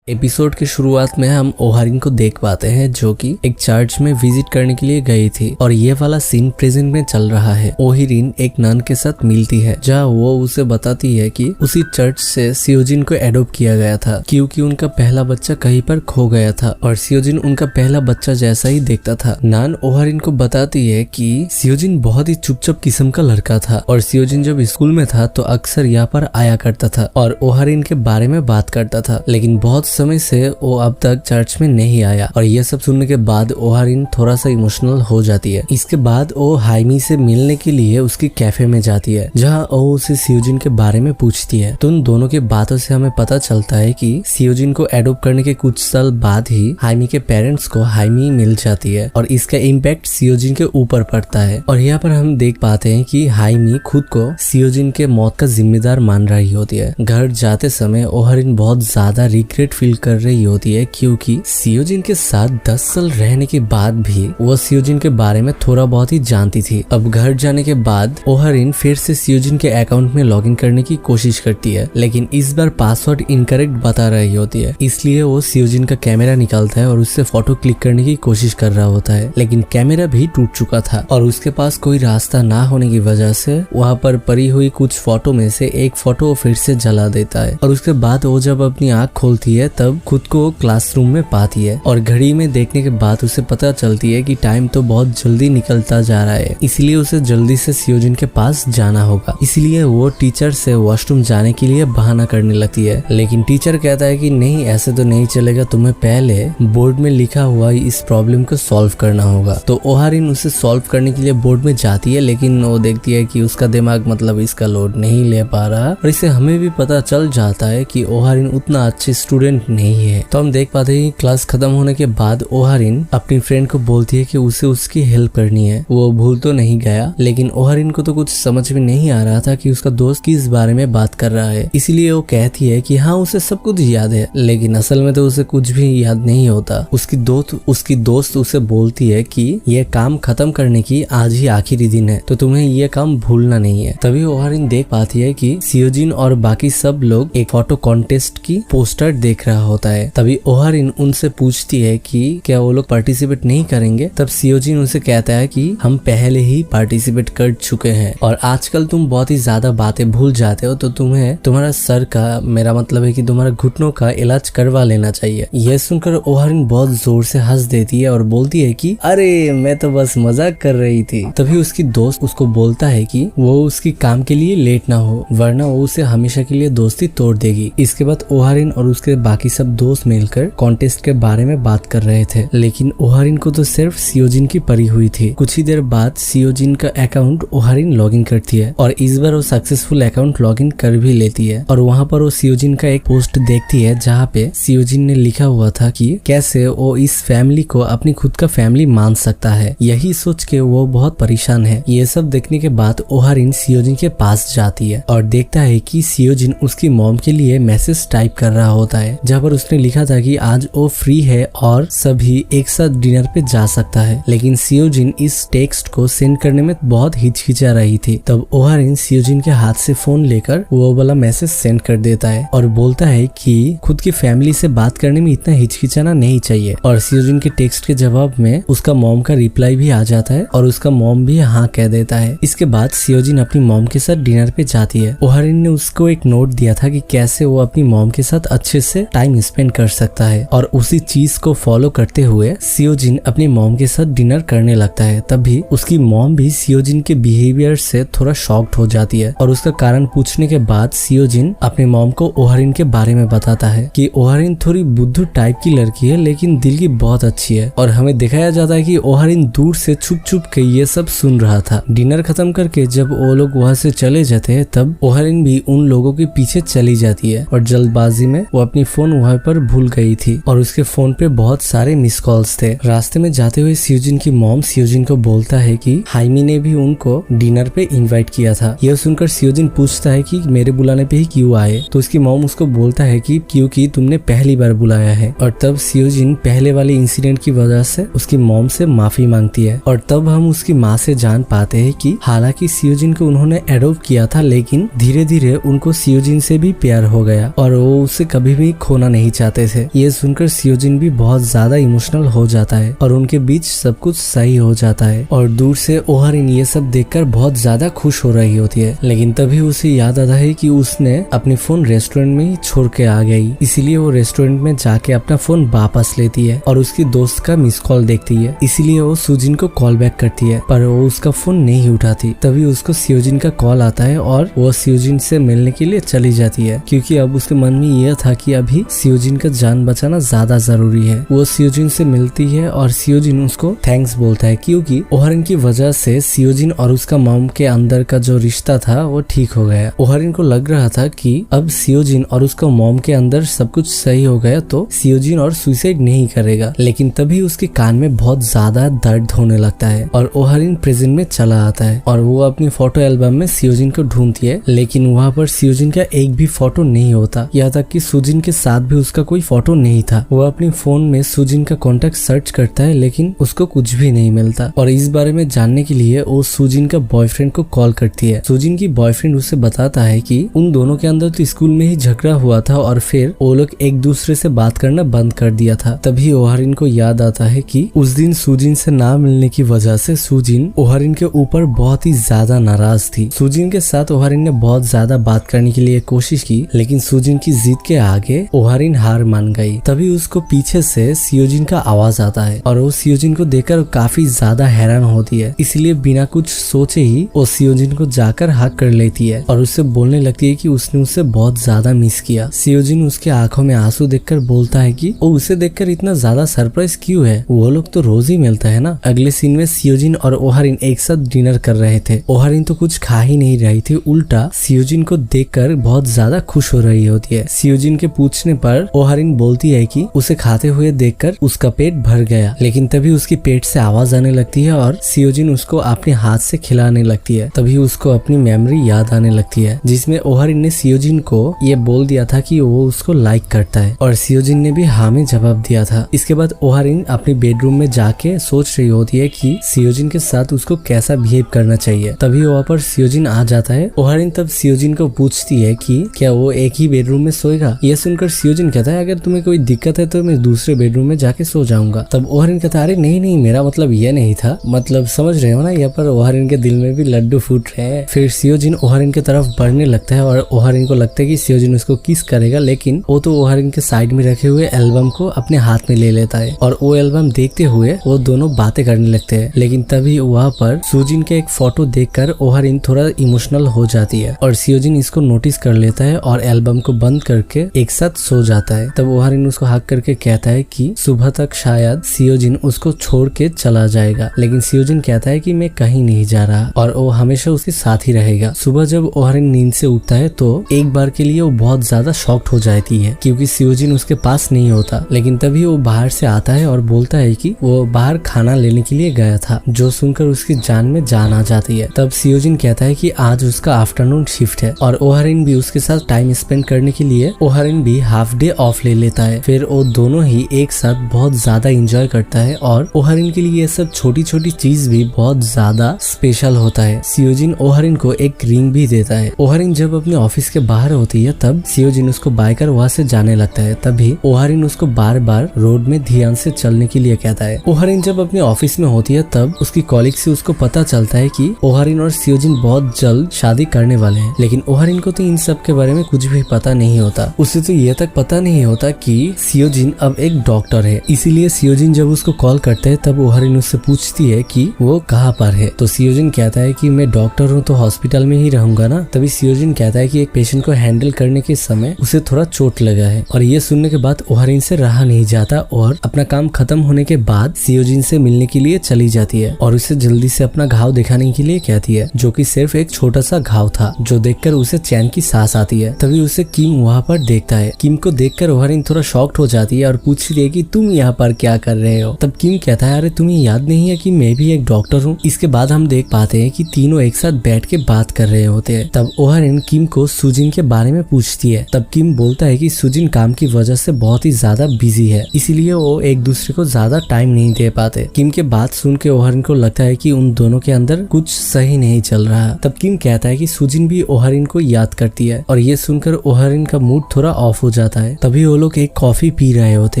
एपिसोड की शुरुआत में हम ओहारिन को देख पाते हैं जो कि एक चर्च में विजिट करने के लिए गई थी और ये वाला सीन प्रेजेंट में चल रहा है। ओहारिन एक नन के साथ मिलती है जहाँ वो उसे बताती है कि उसी चर्च से सियोजिन को एडॉप्ट किया गया था क्योंकि उनका पहला बच्चा कहीं पर खो गया था और सियोजिन उनका पहला बच्चा जैसा ही देखता था। नन ओहारिन को बताती है कि सियोजिन बहुत ही चुपचाप किस्म का लड़का था और सियोजिन जब स्कूल में था तो अक्सर यहाँ पर आया करता था और ओहारिन के बारे में बात करता था, लेकिन बहुत समय से वो अब तक चर्च में नहीं आया। और ये सब सुनने के बाद ओहारिन थोड़ा सा इमोशनल हो जाती है। इसके बाद वो हाइमी से मिलने के लिए उसकी कैफे में जाती है जहाँ वो उसे सियोजिन के बारे में पूछती है। तो उन दोनों के बातों से हमें पता चलता है कि सियोजिन को एडॉप्ट करने के कुछ साल बाद ही हाइमी के पेरेंट्स को हाइमी मिल जाती है और इसका इम्पैक्ट सियोजिन के ऊपर पड़ता है। और यहाँ पर हम देख पाते हैं कि हाइमी खुद को सियोजिन के मौत का जिम्मेदार मान रही होती है। घर जाते समय ओहारिन बहुत ज्यादा रिग्रेट फील कर रही होती है क्योंकि सियोजिन के साथ 10 साल रहने के बाद भी वो सियोजिन के बारे में थोड़ा बहुत ही जानती थी। अब घर जाने के बाद ओहारिन फिर से सियोजिन के अकाउंट में लॉगिन करने की कोशिश करती है, लेकिन इस बार पासवर्ड इनकरेक्ट बता रही होती है। इसलिए वो सियोजिन का कैमरा निकालता है और उससे फोटो क्लिक करने की कोशिश कर रहा होता है, लेकिन कैमरा भी टूट चुका था और उसके पास कोई रास्ता ना होने की वजह से वहाँ पर पड़ी हुई कुछ फोटो में से एक फोटो फिर से जला देता है। और उसके बाद वो जब अपनी आँख खोलती है तब खुद को क्लासरूम में पाती है और घड़ी में देखने के बाद उसे पता चलती है कि टाइम तो बहुत जल्दी निकलता जा रहा है, इसलिए उसे जल्दी से सियोजिन के पास जाना होगा। इसलिए वो टीचर से वॉशरूम जाने के लिए बहाना करने लगती है, लेकिन टीचर कहता है कि नहीं, ऐसे तो नहीं चलेगा, तुम्हें पहले बोर्ड में लिखा हुआ इस प्रॉब्लम को सॉल्व करना होगा। तो ओहारिन उसे सॉल्व करने के लिए बोर्ड में जाती है, लेकिन वो देखती है कि उसका दिमाग मतलब इसका लोड नहीं ले पा रहा और इससे हमें भी पता चल जाता है कि ओहारिन उतना अच्छे स्टूडेंट नहीं है। तो हम देख पाते हैं क्लास खत्म होने के बाद ओहारिन अपनी फ्रेंड को बोलती है कि उसे उसकी हेल्प करनी है। वो भूल तो नहीं गया, लेकिन ओहारिन को तो कुछ समझ में नहीं आ रहा था कि उसका दोस्त किस बारे में बात कर रहा है, इसलिए वो कहती है कि हाँ उसे सब कुछ याद है, लेकिन असल में तो उसे कुछ भी याद नहीं होता। उसकी दोस्त उसे बोलती है कि ये काम खत्म करने की आज ही आखिरी दिन है, तो तुम्हें ये काम भूलना नहीं है। तभी ओहारिन देख पाती है कि सियोजिन और बाकी सब लोग एक फोटो कॉन्टेस्ट की पोस्टर देख रहा होता है। तभी ओहारिन उनसे पूछती है कि क्या वो लोग पार्टिसिपेट नहीं करेंगे। तब सियोजिन उसे कहता है कि हम पहले ही पार्टिसिपेट कर चुके हैं और आजकल तुम बहुत ही ज्यादा बातें भूल जाते हो, तो तुम्हें तुम्हारा सर का, मेरा मतलब है कि तुम्हारा घुटनों का इलाज करवा लेना चाहिए। यह सुनकर ओहारिन बहुत जोर से हंस देती है और बोलती है कि अरे मैं तो बस मजाक कर रही थी। तभी उसकी दोस्त उसको बोलता है कि वो उसकी काम के लिए लेट ना हो, वरना वो उसे हमेशा के लिए दोस्ती तोड़ देगी। इसके बाद ओहारिन और उसके बाकी सब दोस्त मिलकर कॉन्टेस्ट के बारे में बात कर रहे थे, लेकिन ओहारिन को तो सिर्फ सियोजिन की पड़ी हुई थी। कुछ ही देर बाद सियोजिन का अकाउंट ओहारिन लॉगिन करती है और इस बार वो सक्सेसफुल अकाउंट लॉगिन कर भी लेती है। और वहाँ पर वो सियोजिन का एक पोस्ट देखती है जहाँ पे सियोजिन ने लिखा हुआ था कि कैसे वो इस फैमिली को अपनी खुद का फैमिली मान सकता है। यही सोच के वो बहुत परेशान है। ये सब देखने के बाद ओहारिन सियोजिन के पास जाती है और देखता है कि सियोजिन उसकी मॉम के लिए मैसेज टाइप कर रहा होता है, जहाँ पर उसने लिखा था कि आज वो फ्री है और सभी एक साथ डिनर पे जा सकता है। लेकिन सियोजिन इस टेक्स्ट को सेंड करने में बहुत हिचकिचा रही थी। तब ओहारिन सियोजिन के हाथ से फोन लेकर वो वाला मैसेज सेंड कर देता है और बोलता है कि खुद की फैमिली से बात करने में इतना हिचकिचाना नहीं चाहिए। और सियोजिन के टेक्स्ट के जवाब में उसका मॉम का रिप्लाई भी आ जाता है और उसका मॉम भी हाँ कह देता है। इसके बाद सियोजिन अपनी मॉम के साथ डिनर पे जाती है। ओहारिन ने उसको एक नोट दिया था कि कैसे वो अपनी मॉम के साथ अच्छे से टाइम स्पेंड कर सकता है और उसी चीज को फॉलो करते हुए सियोजिन अपनी मॉम के साथ डिनर करने लगता है। तभी उसकी मॉम भी सियोजिन के बिहेवियर से थोड़ा शॉक्ड हो जाती है और उसका कारण पूछने के बाद सियोजिन अपने मॉम को ओहारिन के बारे में बताता है कि ओहारिन थोड़ी बुद्धू टाइप की लड़की है, लेकिन दिल की बहुत अच्छी है। और हमें दिखाया जाता है कि ओहारिन दूर से छुप छुप के ये सब सुन रहा था। डिनर खत्म करके जब वो लोग वहाँ से चले जाते हैं, तब ओहारिन भी उन लोगों के पीछे चली जाती है और जल्दबाजी में वो अपनी फोन वहाँ पर भूल गई थी और उसके फोन पे बहुत सारे मिस कॉल्स थे। रास्ते में जाते हुए सियोजिन की मॉम सियोजिन को बोलता है कि हाइमी ने भी उनको डिनर पे इनवाइट किया था। यह सुनकर सियोजिन पूछता है कि मेरे बुलाने पे ही क्यों आए। तो उसकी मॉम उसको बोलता है कि क्योंकि तुमने पहली बार बुलाया है। और तब सियोजिन पहले वाले इंसिडेंट की वजह से उसकी मॉम से माफी मांगती है और तब हम उसकी माँ से जान पाते हैं कि हालांकि सियोजिन को उन्होंने एडॉप्ट किया था, लेकिन धीरे धीरे उनको सियोजिन से भी प्यार हो गया और वो उसे कभी भी खोना नहीं चाहते थे। ये सुनकर सियोजिन भी बहुत ज्यादा इमोशनल हो जाता है और उनके बीच सब कुछ सही हो जाता है। और दूर से ओहारिन ये सब देखकर बहुत ज्यादा खुश हो रही होती है, लेकिन तभी उसे याद आता है कि उसने अपनी फोन रेस्टोरेंट में ही छोड़ के आ गई। इसीलिए वो रेस्टोरेंट में जाके अपना फोन वापस लेती है और उसकी दोस्त का मिस कॉल देखती है। इसीलिए वो सुजिन को कॉल बैक करती है, पर वो उसका फोन नहीं उठाती। तभी उसको सियोजिन का कॉल आता है और वो सियोजिन से मिलने के लिए चली जाती है, क्योंकि अब उसके मन में यह था कि अभी सियोजिन का जान बचाना ज्यादा जरूरी है। वो सियोजिन से मिलती है और सियोजिन उसको थैंक्स बोलता है, क्योंकि ओहारिन की वजह से सियोजिन और उसका मॉम के अंदर का जो रिश्ता था वो ठीक हो गया। ओहारिन को लग रहा था कि अब सियोजिन और उसका मॉम के अंदर सब कुछ सही हो गया तो सियोजिन और सुसाइड नहीं करेगा, लेकिन तभी उसके कान में बहुत ज्यादा दर्द होने लगता है और ओहारिन प्रेजेंट में चला आता है और वो अपनी फोटो एल्बम में सियोजिन को ढूंढती है, लेकिन वहाँ पर सियोजिन का एक भी फोटो नहीं होता। यहाँ तक कि सुजिन के साथ भी उसका कोई फोटो नहीं था। वो अपनी फोन में सुजिन का कॉन्टेक्ट सर्च करता है, लेकिन उसको कुछ भी नहीं मिलता और इस बारे में जानने के लिए वो सुजिन का बॉयफ्रेंड को कॉल करती है। सुजिन की बॉयफ्रेंड उसे बताता है कि उन दोनों के अंदर तो स्कूल में ही झगड़ा हुआ था और फिर वो लोग एक दूसरे से बात करना बंद कर दिया था। तभी ओहारिन को याद आता है कि उस दिन सुजिन से ना मिलने की वजह से सुजिन ओहारिन के ऊपर बहुत ही ज्यादा नाराज थी। सुजिन के साथ ओहारिन ने बहुत ज्यादा बात करने के लिए कोशिश की, लेकिन सुजिन की जिद के आगे ओहारिन हार मान गई। तभी उसको पीछे से सियोजिन का आवाज आता है और वो सियोजिन को देखकर काफी ज्यादा हैरान होती है, इसलिए बिना कुछ सोचे ही वो सियोजिन को जाकर हक कर लेती है और उससे बोलने लगती है कि उसने उसे बहुत ज्यादा मिस किया। सियोजिन उसके आंखों में आंसू देखकर बोलता है कि वो उसे देखकर इतना ज्यादा सरप्राइज क्यों है, वो लोग तो रोज ही मिलता है ना। अगले सीन में सियोजिन और ओहारिन एक साथ डिनर कर रहे थे। ओहारिन तो कुछ खा ही नहीं रही थी, उल्टा सियोजिन को देखकर बहुत ज्यादा खुश हो रही होती है। सियोजिन के पूछने पर ओहारिन बोलती है कि उसे खाते हुए देखकर उसका पेट भर गया, लेकिन तभी उसकी पेट से आवाज आने लगती है और सियोजिन उसको अपने हाथ से खिलाने लगती है। तभी उसको अपनी मेमोरी याद आने लगती है, जिसमें ओहारिन ने सियोजिन को ये बोल दिया था कि वो उसको लाइक करता है और सियोजिन ने भी हाँ में जवाब दिया था। इसके बाद ओहारिन अपनी बेडरूम में जाके सोच रही होती है कि सियोजिन के साथ उसको कैसा बिहेव करना चाहिए। तभी वहाँ पर सियोजिन आ जाता है। ओहारिन तब सियोजिन को पूछती है कि क्या वो एक ही बेडरूम में सोएगा। यह सुनकर सियोजिन कहता है अगर तुम्हें कोई दिक्कत है तो मैं दूसरे बेडरूम में जाके सो जाऊंगा। तब ओहारिन कहता है अरे नहीं नहीं, मेरा मतलब ये नहीं था, मतलब समझ रहे हो ना। यहाँ पर ओहारिन के दिल में भी लड्डू फूट रहे हैं। फिर सियोजिन ओहारिन की तरफ बढ़ने लगता है और ओहारिन को लगता है कि सियोजिन उसको किस करेगा, लेकिन वो तो ओहारिन के साइड में रखे हुए एल्बम को अपने हाथ में ले लेता है और वो एल्बम देखते हुए वो दोनों बातें करने लगते हैं। लेकिन तभी वहाँ पर सुजिन के एक फोटो देखकर ओहारिन थोड़ा इमोशनल हो जाती है और सियोजिन इसको नोटिस कर लेता है और एल्बम को बंद करके एक साथ सो जाता है। तब ओहारिन उसको हक करके कहता है कि सुबह तक शायद सियोजिन उसको छोड़ के चला जाएगा, लेकिन सियोजिन कहता है कि मैं कहीं नहीं जा रहा और वो हमेशा उसके साथ ही रहेगा। सुबह जब ओहारिन नींद से उठता है तो एक बार के लिए वो बहुत ज्यादा शॉक्ड हो जाती है क्योंकि सियोजिन उसके पास नहीं होता। लेकिन तभी वो बाहर से आता है और बोलता है कि वो बाहर खाना लेने के लिए गया था, जो सुनकर उसकी जान में जान आ जाती है। तब सियोजिन कहता है कि आज उसका आफ्टरनून शिफ्ट है और ओहारिन भी उसके साथ टाइम स्पेंड करने के लिए ओहारिन भी हाफ डे ऑफ ले लेता है। फिर वो दोनों ही एक साथ बहुत ज्यादा एंजॉय करता है और ओहारिन के लिए ये सब छोटी छोटी चीज भी बहुत ज्यादा स्पेशल होता है। सियोजिन ओहारिन को एक रिंग भी देता है। ओहारिन जब अपने ऑफिस के बाहर होती है तब सियोजिन उसको बाय कर वहाँ से जाने लगता है। तभी ओहारिन उसको बार बार रोड में ध्यान से चलने के लिए कहता है। ओहारिन जब अपने ऑफिस में होती है तब उसकी कॉलीग से उसको पता चलता है कि ओहारिन और सियोजिन बहुत जल्द शादी करने वाले हैं, लेकिन ओहारिन को तो इन सब के बारे में कुछ भी पता नहीं होता। उसे तो ये तक पता नहीं होता कि सियोजिन अब एक डॉक्टर है। इसीलिए सियोजिन जब उसको कॉल करते हैं तब ओहारिन उससे पूछती है कि वो कहाँ पर है। तो सियोजिन कहता है कि मैं डॉक्टर हूँ तो हॉस्पिटल में ही रहूंगा ना। तभी सियोजिन कहता है कि एक पेशेंट को हैंडल करने के समय उसे थोड़ा चोट लगा है और ये सुनने के बाद ओहारिन से रहा नहीं जाता और अपना काम खत्म होने के बाद सियोजिन से मिलने के लिए चली जाती है और उसे जल्दी से अपना घाव दिखाने के लिए कहती है, जो कि सिर्फ एक छोटा सा घाव था, जो देखकर उसे चैन की सांस आती है। तभी उसे किम वहाँ पर देखता है। किम को देखकर ओहारिन थोड़ा शॉक्ड हो जाती है और पूछती है कि तुम यहाँ पर क्या कर रहे हो। तब किम कहता है अरे तुम्हें याद नहीं है कि मैं भी एक डॉक्टर हूँ। इसके बाद हम देख पाते हैं कि तीनों एक साथ बैठ के बात कर रहे होते हैं। तब ओहारिन किम को सुजिन के बारे में पूछती है। तब किम बोलता है कि सुजिन काम की वजह से बहुत ही ज्यादा बिजी है, इसीलिए वो एक दूसरे को ज्यादा टाइम नहीं दे पाते। किम के बात सुन के ओहारिन को लगता है कि उन दोनों के अंदर कुछ सही नहीं चल रहा। तब किम कहता है कि सुजिन भी ओहारिन को याद करती है और ये सुनकर ओहारिन का मूड थोड़ा ऑफ हो जाता है। तभी वो लोग एक कॉफी पी रहे होते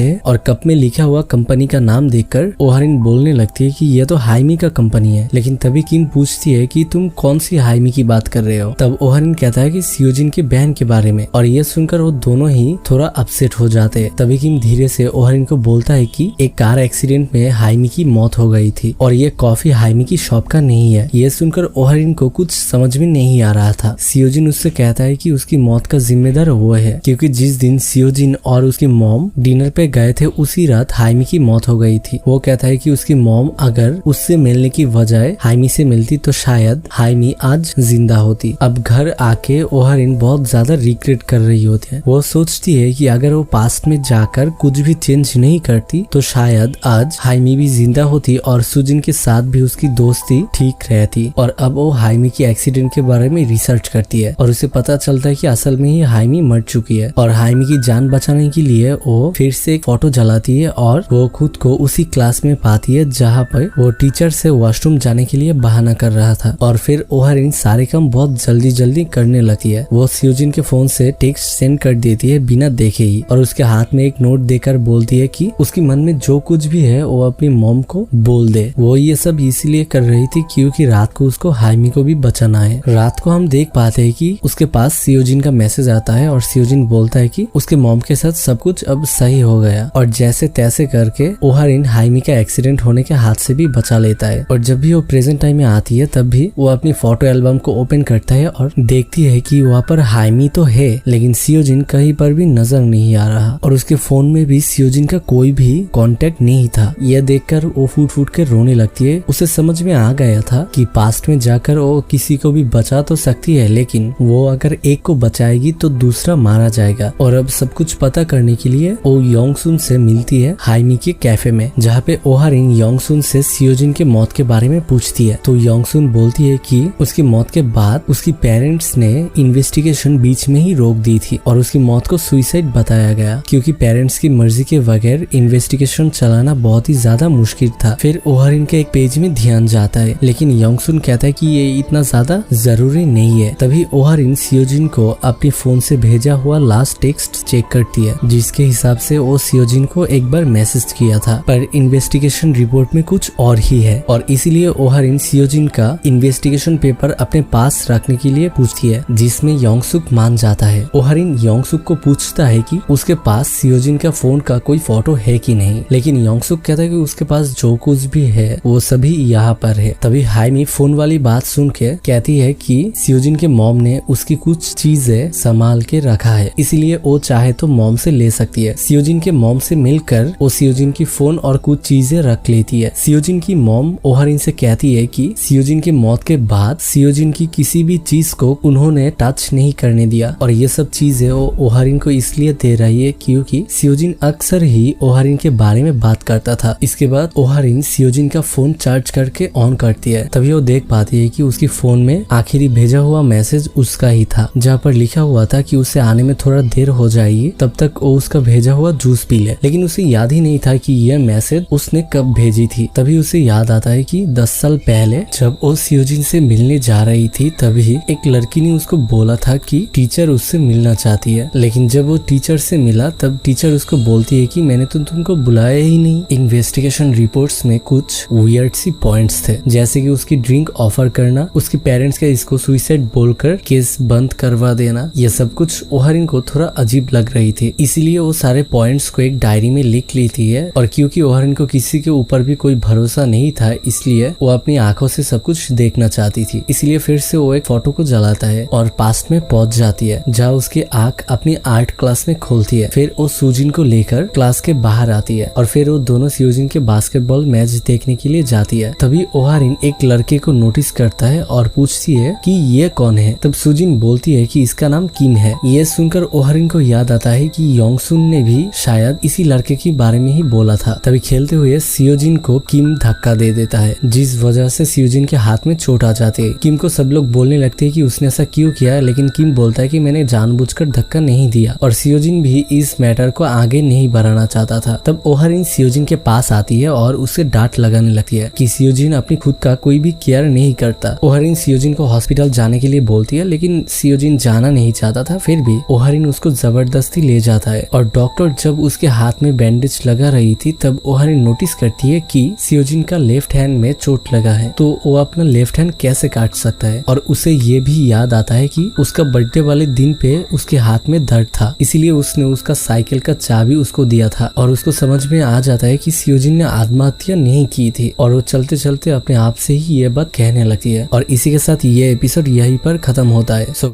हैं और कप में लिखा हुआ कंपनी का नाम देखकर ओहारिन बोलने लगती है कि ये तो हाइमी का कंपनी है। लेकिन तभी किम पूछती है कि तुम कौन सी हाइमी की बात कर रहे हो। तब ओहारिन कहता है कि सियोजिन की बहन के बारे में और ये सुनकर वो दोनों ही थोड़ा अपसेट हो जाते हैं। तभी किम धीरे से ओहारिन को बोलता है कि एक कार एक्सीडेंट में हाइमी की मौत हो गई थी और ये कॉफी हाइमी की शॉप का नहीं है। ये सुनकर ओहारिन को कुछ समझ में नहीं आ रहा था। सियोजिन उससे कहता है कि उसकी मौत का जिम्मेदार वो है, क्योंकि जिस दिन सियोजिन और उसकी मॉम डिनर पे गए थे उसी रात हाइमी की मौत हो गई थी। वो कहता है कि उसकी मॉम अगर उससे मिलने की बजाय हाइमी से मिलती तो शायद हाइमी आज जिंदा होती। अब घर आके ओहारिन बहुत ज्यादा रिग्रेट कर रही होती है। वो सोचती है कि अगर वो पास्ट में जाकर कुछ भी चेंज नहीं करती तो शायद आज हाइमी भी जिंदा होती और सुजिन के साथ भी उसकी दोस्ती ठीक रहती। और अब वो हाइमी की एक्सीडेंट के बारे में रिसर्च करती है और उसे पता चलता है कि असल में ही हाइमी मर चुकी है और हाइमी की जान बचाने के लिए वो फिर से एक फोटो जलाती है और वो खुद को उसी क्लास में पाती है जहाँ पर वो टीचर से वॉशरूम जाने के लिए बहाना कर रहा था। और फिर ओहारिन सारे काम बहुत जल्दी जल्दी करने लगती है। वो सियोजिन के फोन से टेक्स्ट सेंड कर देती है बिना देखे ही और उसके हाथ में एक नोट देकर बोलती है कि उसके मन में जो कुछ भी है वो अपनी मॉम को बोल दे। वो ये सब इसलिए कर रही थी क्योंकि रात को उसको हाइमी को भी बचाना है। रात को हम देख पाते हैं कि उसके पास सियोजिन का मैसेज आता है और सियोजिन बोलता है कि उसके मॉम के साथ सब कुछ अब सही हो गया और जैसे तैसे करके ओहारिन हाइमी का एक्सीडेंट होने के हाथ से भी बचा लेता है। और जब भी वो प्रेजेंट टाइम में आती है तब भी वो अपनी फोटो एल्बम को ओपन करता है और देखती है कि वहाँ पर हाइमी तो है लेकिन सियोजिन कहीं पर भी नजर नहीं आ रहा और उसके फोन में भी सियोजिन का कोई भी कांटेक्ट नहीं था। यह देखकर वो फूट फूट के रोने लगती है। उसे समझ में आ गया था कि पास्ट में जाकर वो किसी को भी बचा तो सकती है लेकिन वो अगर एक को बचाएगी तो दूसरा मारा जाएगा। और अब सब कुछ पता करने के लिए वो योंगसुन से मिलती है हाइमी के कैफे में, जहाँ पे ओहारिन योंगसुन से सियोजिन के मौत के बारे में पूछती है। तो योंगसुन बोलती है कि उसकी मौत के बाद उसकी पेरेंट्स ने इन्वेस्टिगेशन बीच में ही रोक दी थी और उसकी मौत को सुसाइड बताया गया क्योंकि पेरेंट्स की मर्जी के बगैर इन्वेस्टिगेशन चलाना बहुत ही ज्यादा मुश्किल था। फिर ओहारिन के एक पेज में ध्यान जाता है लेकिन योंगसुन कहता है कि ये इतना ज्यादा जरूरी नहीं है। तभी ओहारिन सियोजिन को अपने फोन से भेजा हुआ लास्ट टेक्स्ट चेक करती है जिसके हिसाब से वो सियोजिन को एक बार मैसेज किया था, पर इन्वेस्टिगेशन रिपोर्ट में कुछ और ही है और इसीलिए ओहारिन सियोजिन का इन्वेस्टिगेशन पेपर अपने पास रखने के लिए पूछती है जिसमें योंगसुक मान जाता है। ओहारिन योंगसुक को पूछता है कि उसके पास सियोजिन का फोन का कोई फोटो है कि नहीं, लेकिन योंगसुक कहता है कि उसके पास जो कुछ भी है वो सभी यहाँ पर है। तभी हाइमी फोन वाली बात सुन के कहती है कि सियोजिन के मॉम ने उसकी कुछ चीजें संभाल के रखा है इसलिए वो चाहे तो मॉम से ले सकती है। सियोजिन के मॉम से मिलकर वो सियोजिन की फोन और कुछ चीजें रख लेती है। सियोजिन की मॉम ओहारिन से कहती है कि सियोजिन की मौत के बाद सियोजिन की किसी भी चीज को उन्होंने टच नहीं करने दिया और ये सब चीजें वो ओहारिन को इसलिए दे रही है क्योंकि सियोजिन अक्सर ही ओहारिन के बारे में बात करता था। इसके बाद ओहारिन सियोजिन का फोन चार्ज करके ऑन करती है। तभी वो देख पाती है कि उसकी फोन में आखिरी भेजा हुआ मैसेज उसका ही था जहाँ पर लिखा हुआ था कि उसे आने में थोड़ा देर हो जाएगी, तब तक वो उसका भेजा हुआ जूस पी ले। लेकिन उसे याद ही नहीं था कि यह मैसेज उसने कब भेजी थी। तभी उसे याद आता है कि 10 साल पहले जब वो सियोजिन से मिलने जा रही थी तभी एक लड़की ने उसको बोला था कि टीचर उससे मिलना चाहती है। लेकिन जब वो टीचर से मिला तब टीचर उसको बोलती है कि मैंने तो तुमको बुलाया ही नहीं। इन्वेस्टिगेशन रिपोर्ट्स में कुछ वियर्ड सी पॉइंट्स थे जैसे कि उसकी ड्रिंक ऑफर करना, उसके पेरेंट्स का इसको सुसाइड बोलकर केस बंद करवा देना, ये सब कुछ ओहारिन को थोड़ा अजीब लग रही थी। इसीलिए वो सारे पॉइंट्स को एक डायरी में लिख लेती है और क्योंकि ओहारिन को किसी के ऊपर भी कोई भरोसा नहीं था इसलिए वो अपनी आंखों से सब कुछ देखना चाहती थी। इसलिए फिर से वो एक फोटो को जलाता है और पास्ट में पहुंच जाती है जहाँ उसकी आंख अपनी आर्ट क्लास में खोलती है। फिर वो सुजिन को लेकर क्लास के बाहर आती है और फिर वो दोनों सियोजिन के बास्केटबॉल मैच देखने के लिए जाती है। तभी ओहारिन एक लड़के को नोटिस करता है और पूछती है कि ये कौन है। तब सुजिन बोलती है कि इसका नाम किम है। ये सुनकर ओहारिन को याद आता है कि योंगसुन ने भी शायद इसी लड़के के बारे में ही बोला था। तभी खेलते हुए सियोजिन को किम धक्का दे देता है जिस वजह से सियोजिन के हाथ में चोट आ जाती है। किम को सब लोग बोलने लगते हैं कि उसने ऐसा क्यों किया, लेकिन किम बोलता है कि मैंने जानबूझकर धक्का नहीं दिया और सियोजिन भी इस मैटर को आगे नहीं बढ़ाना चाहता था। तब ओहारिन सियोजिन के पास आती है और उसे डांट लगाने लगती है कि सियोजिन अपनी खुद का कोई भी केयर नहीं करता। ओहारिन सियोजिन को हॉस्पिटल जाने के लिए बोलती है लेकिन सियोजिन जाना नहीं चाहता था। फिर भी ओहारिन उसको जबरदस्ती ले जाता है और डॉक्टर जब उसके हाथ में बैंडेज लगा रही थी तब ओहारिन नोटिस करती है कि सियोजिन का लेफ्ट हैंड में चोट लगा है, तो वो अपना लेफ्ट हैंड कैसे काट सकता है। और उसे ये भी याद आता है कि उसका बर्थडे वाले दिन पे उसके हाथ में दर्द था, इसीलिए उसने उसका साइकिल का चाबी उसको दिया था। और उसको समझ में आ जाता है कि सियोजिन ने आत्महत्या नहीं की थी और वो चलते चलते अपने आप से ही ये बात कहने लगती है। और इसी के साथ ये एपिसोड यहीं पर खत्म होता है।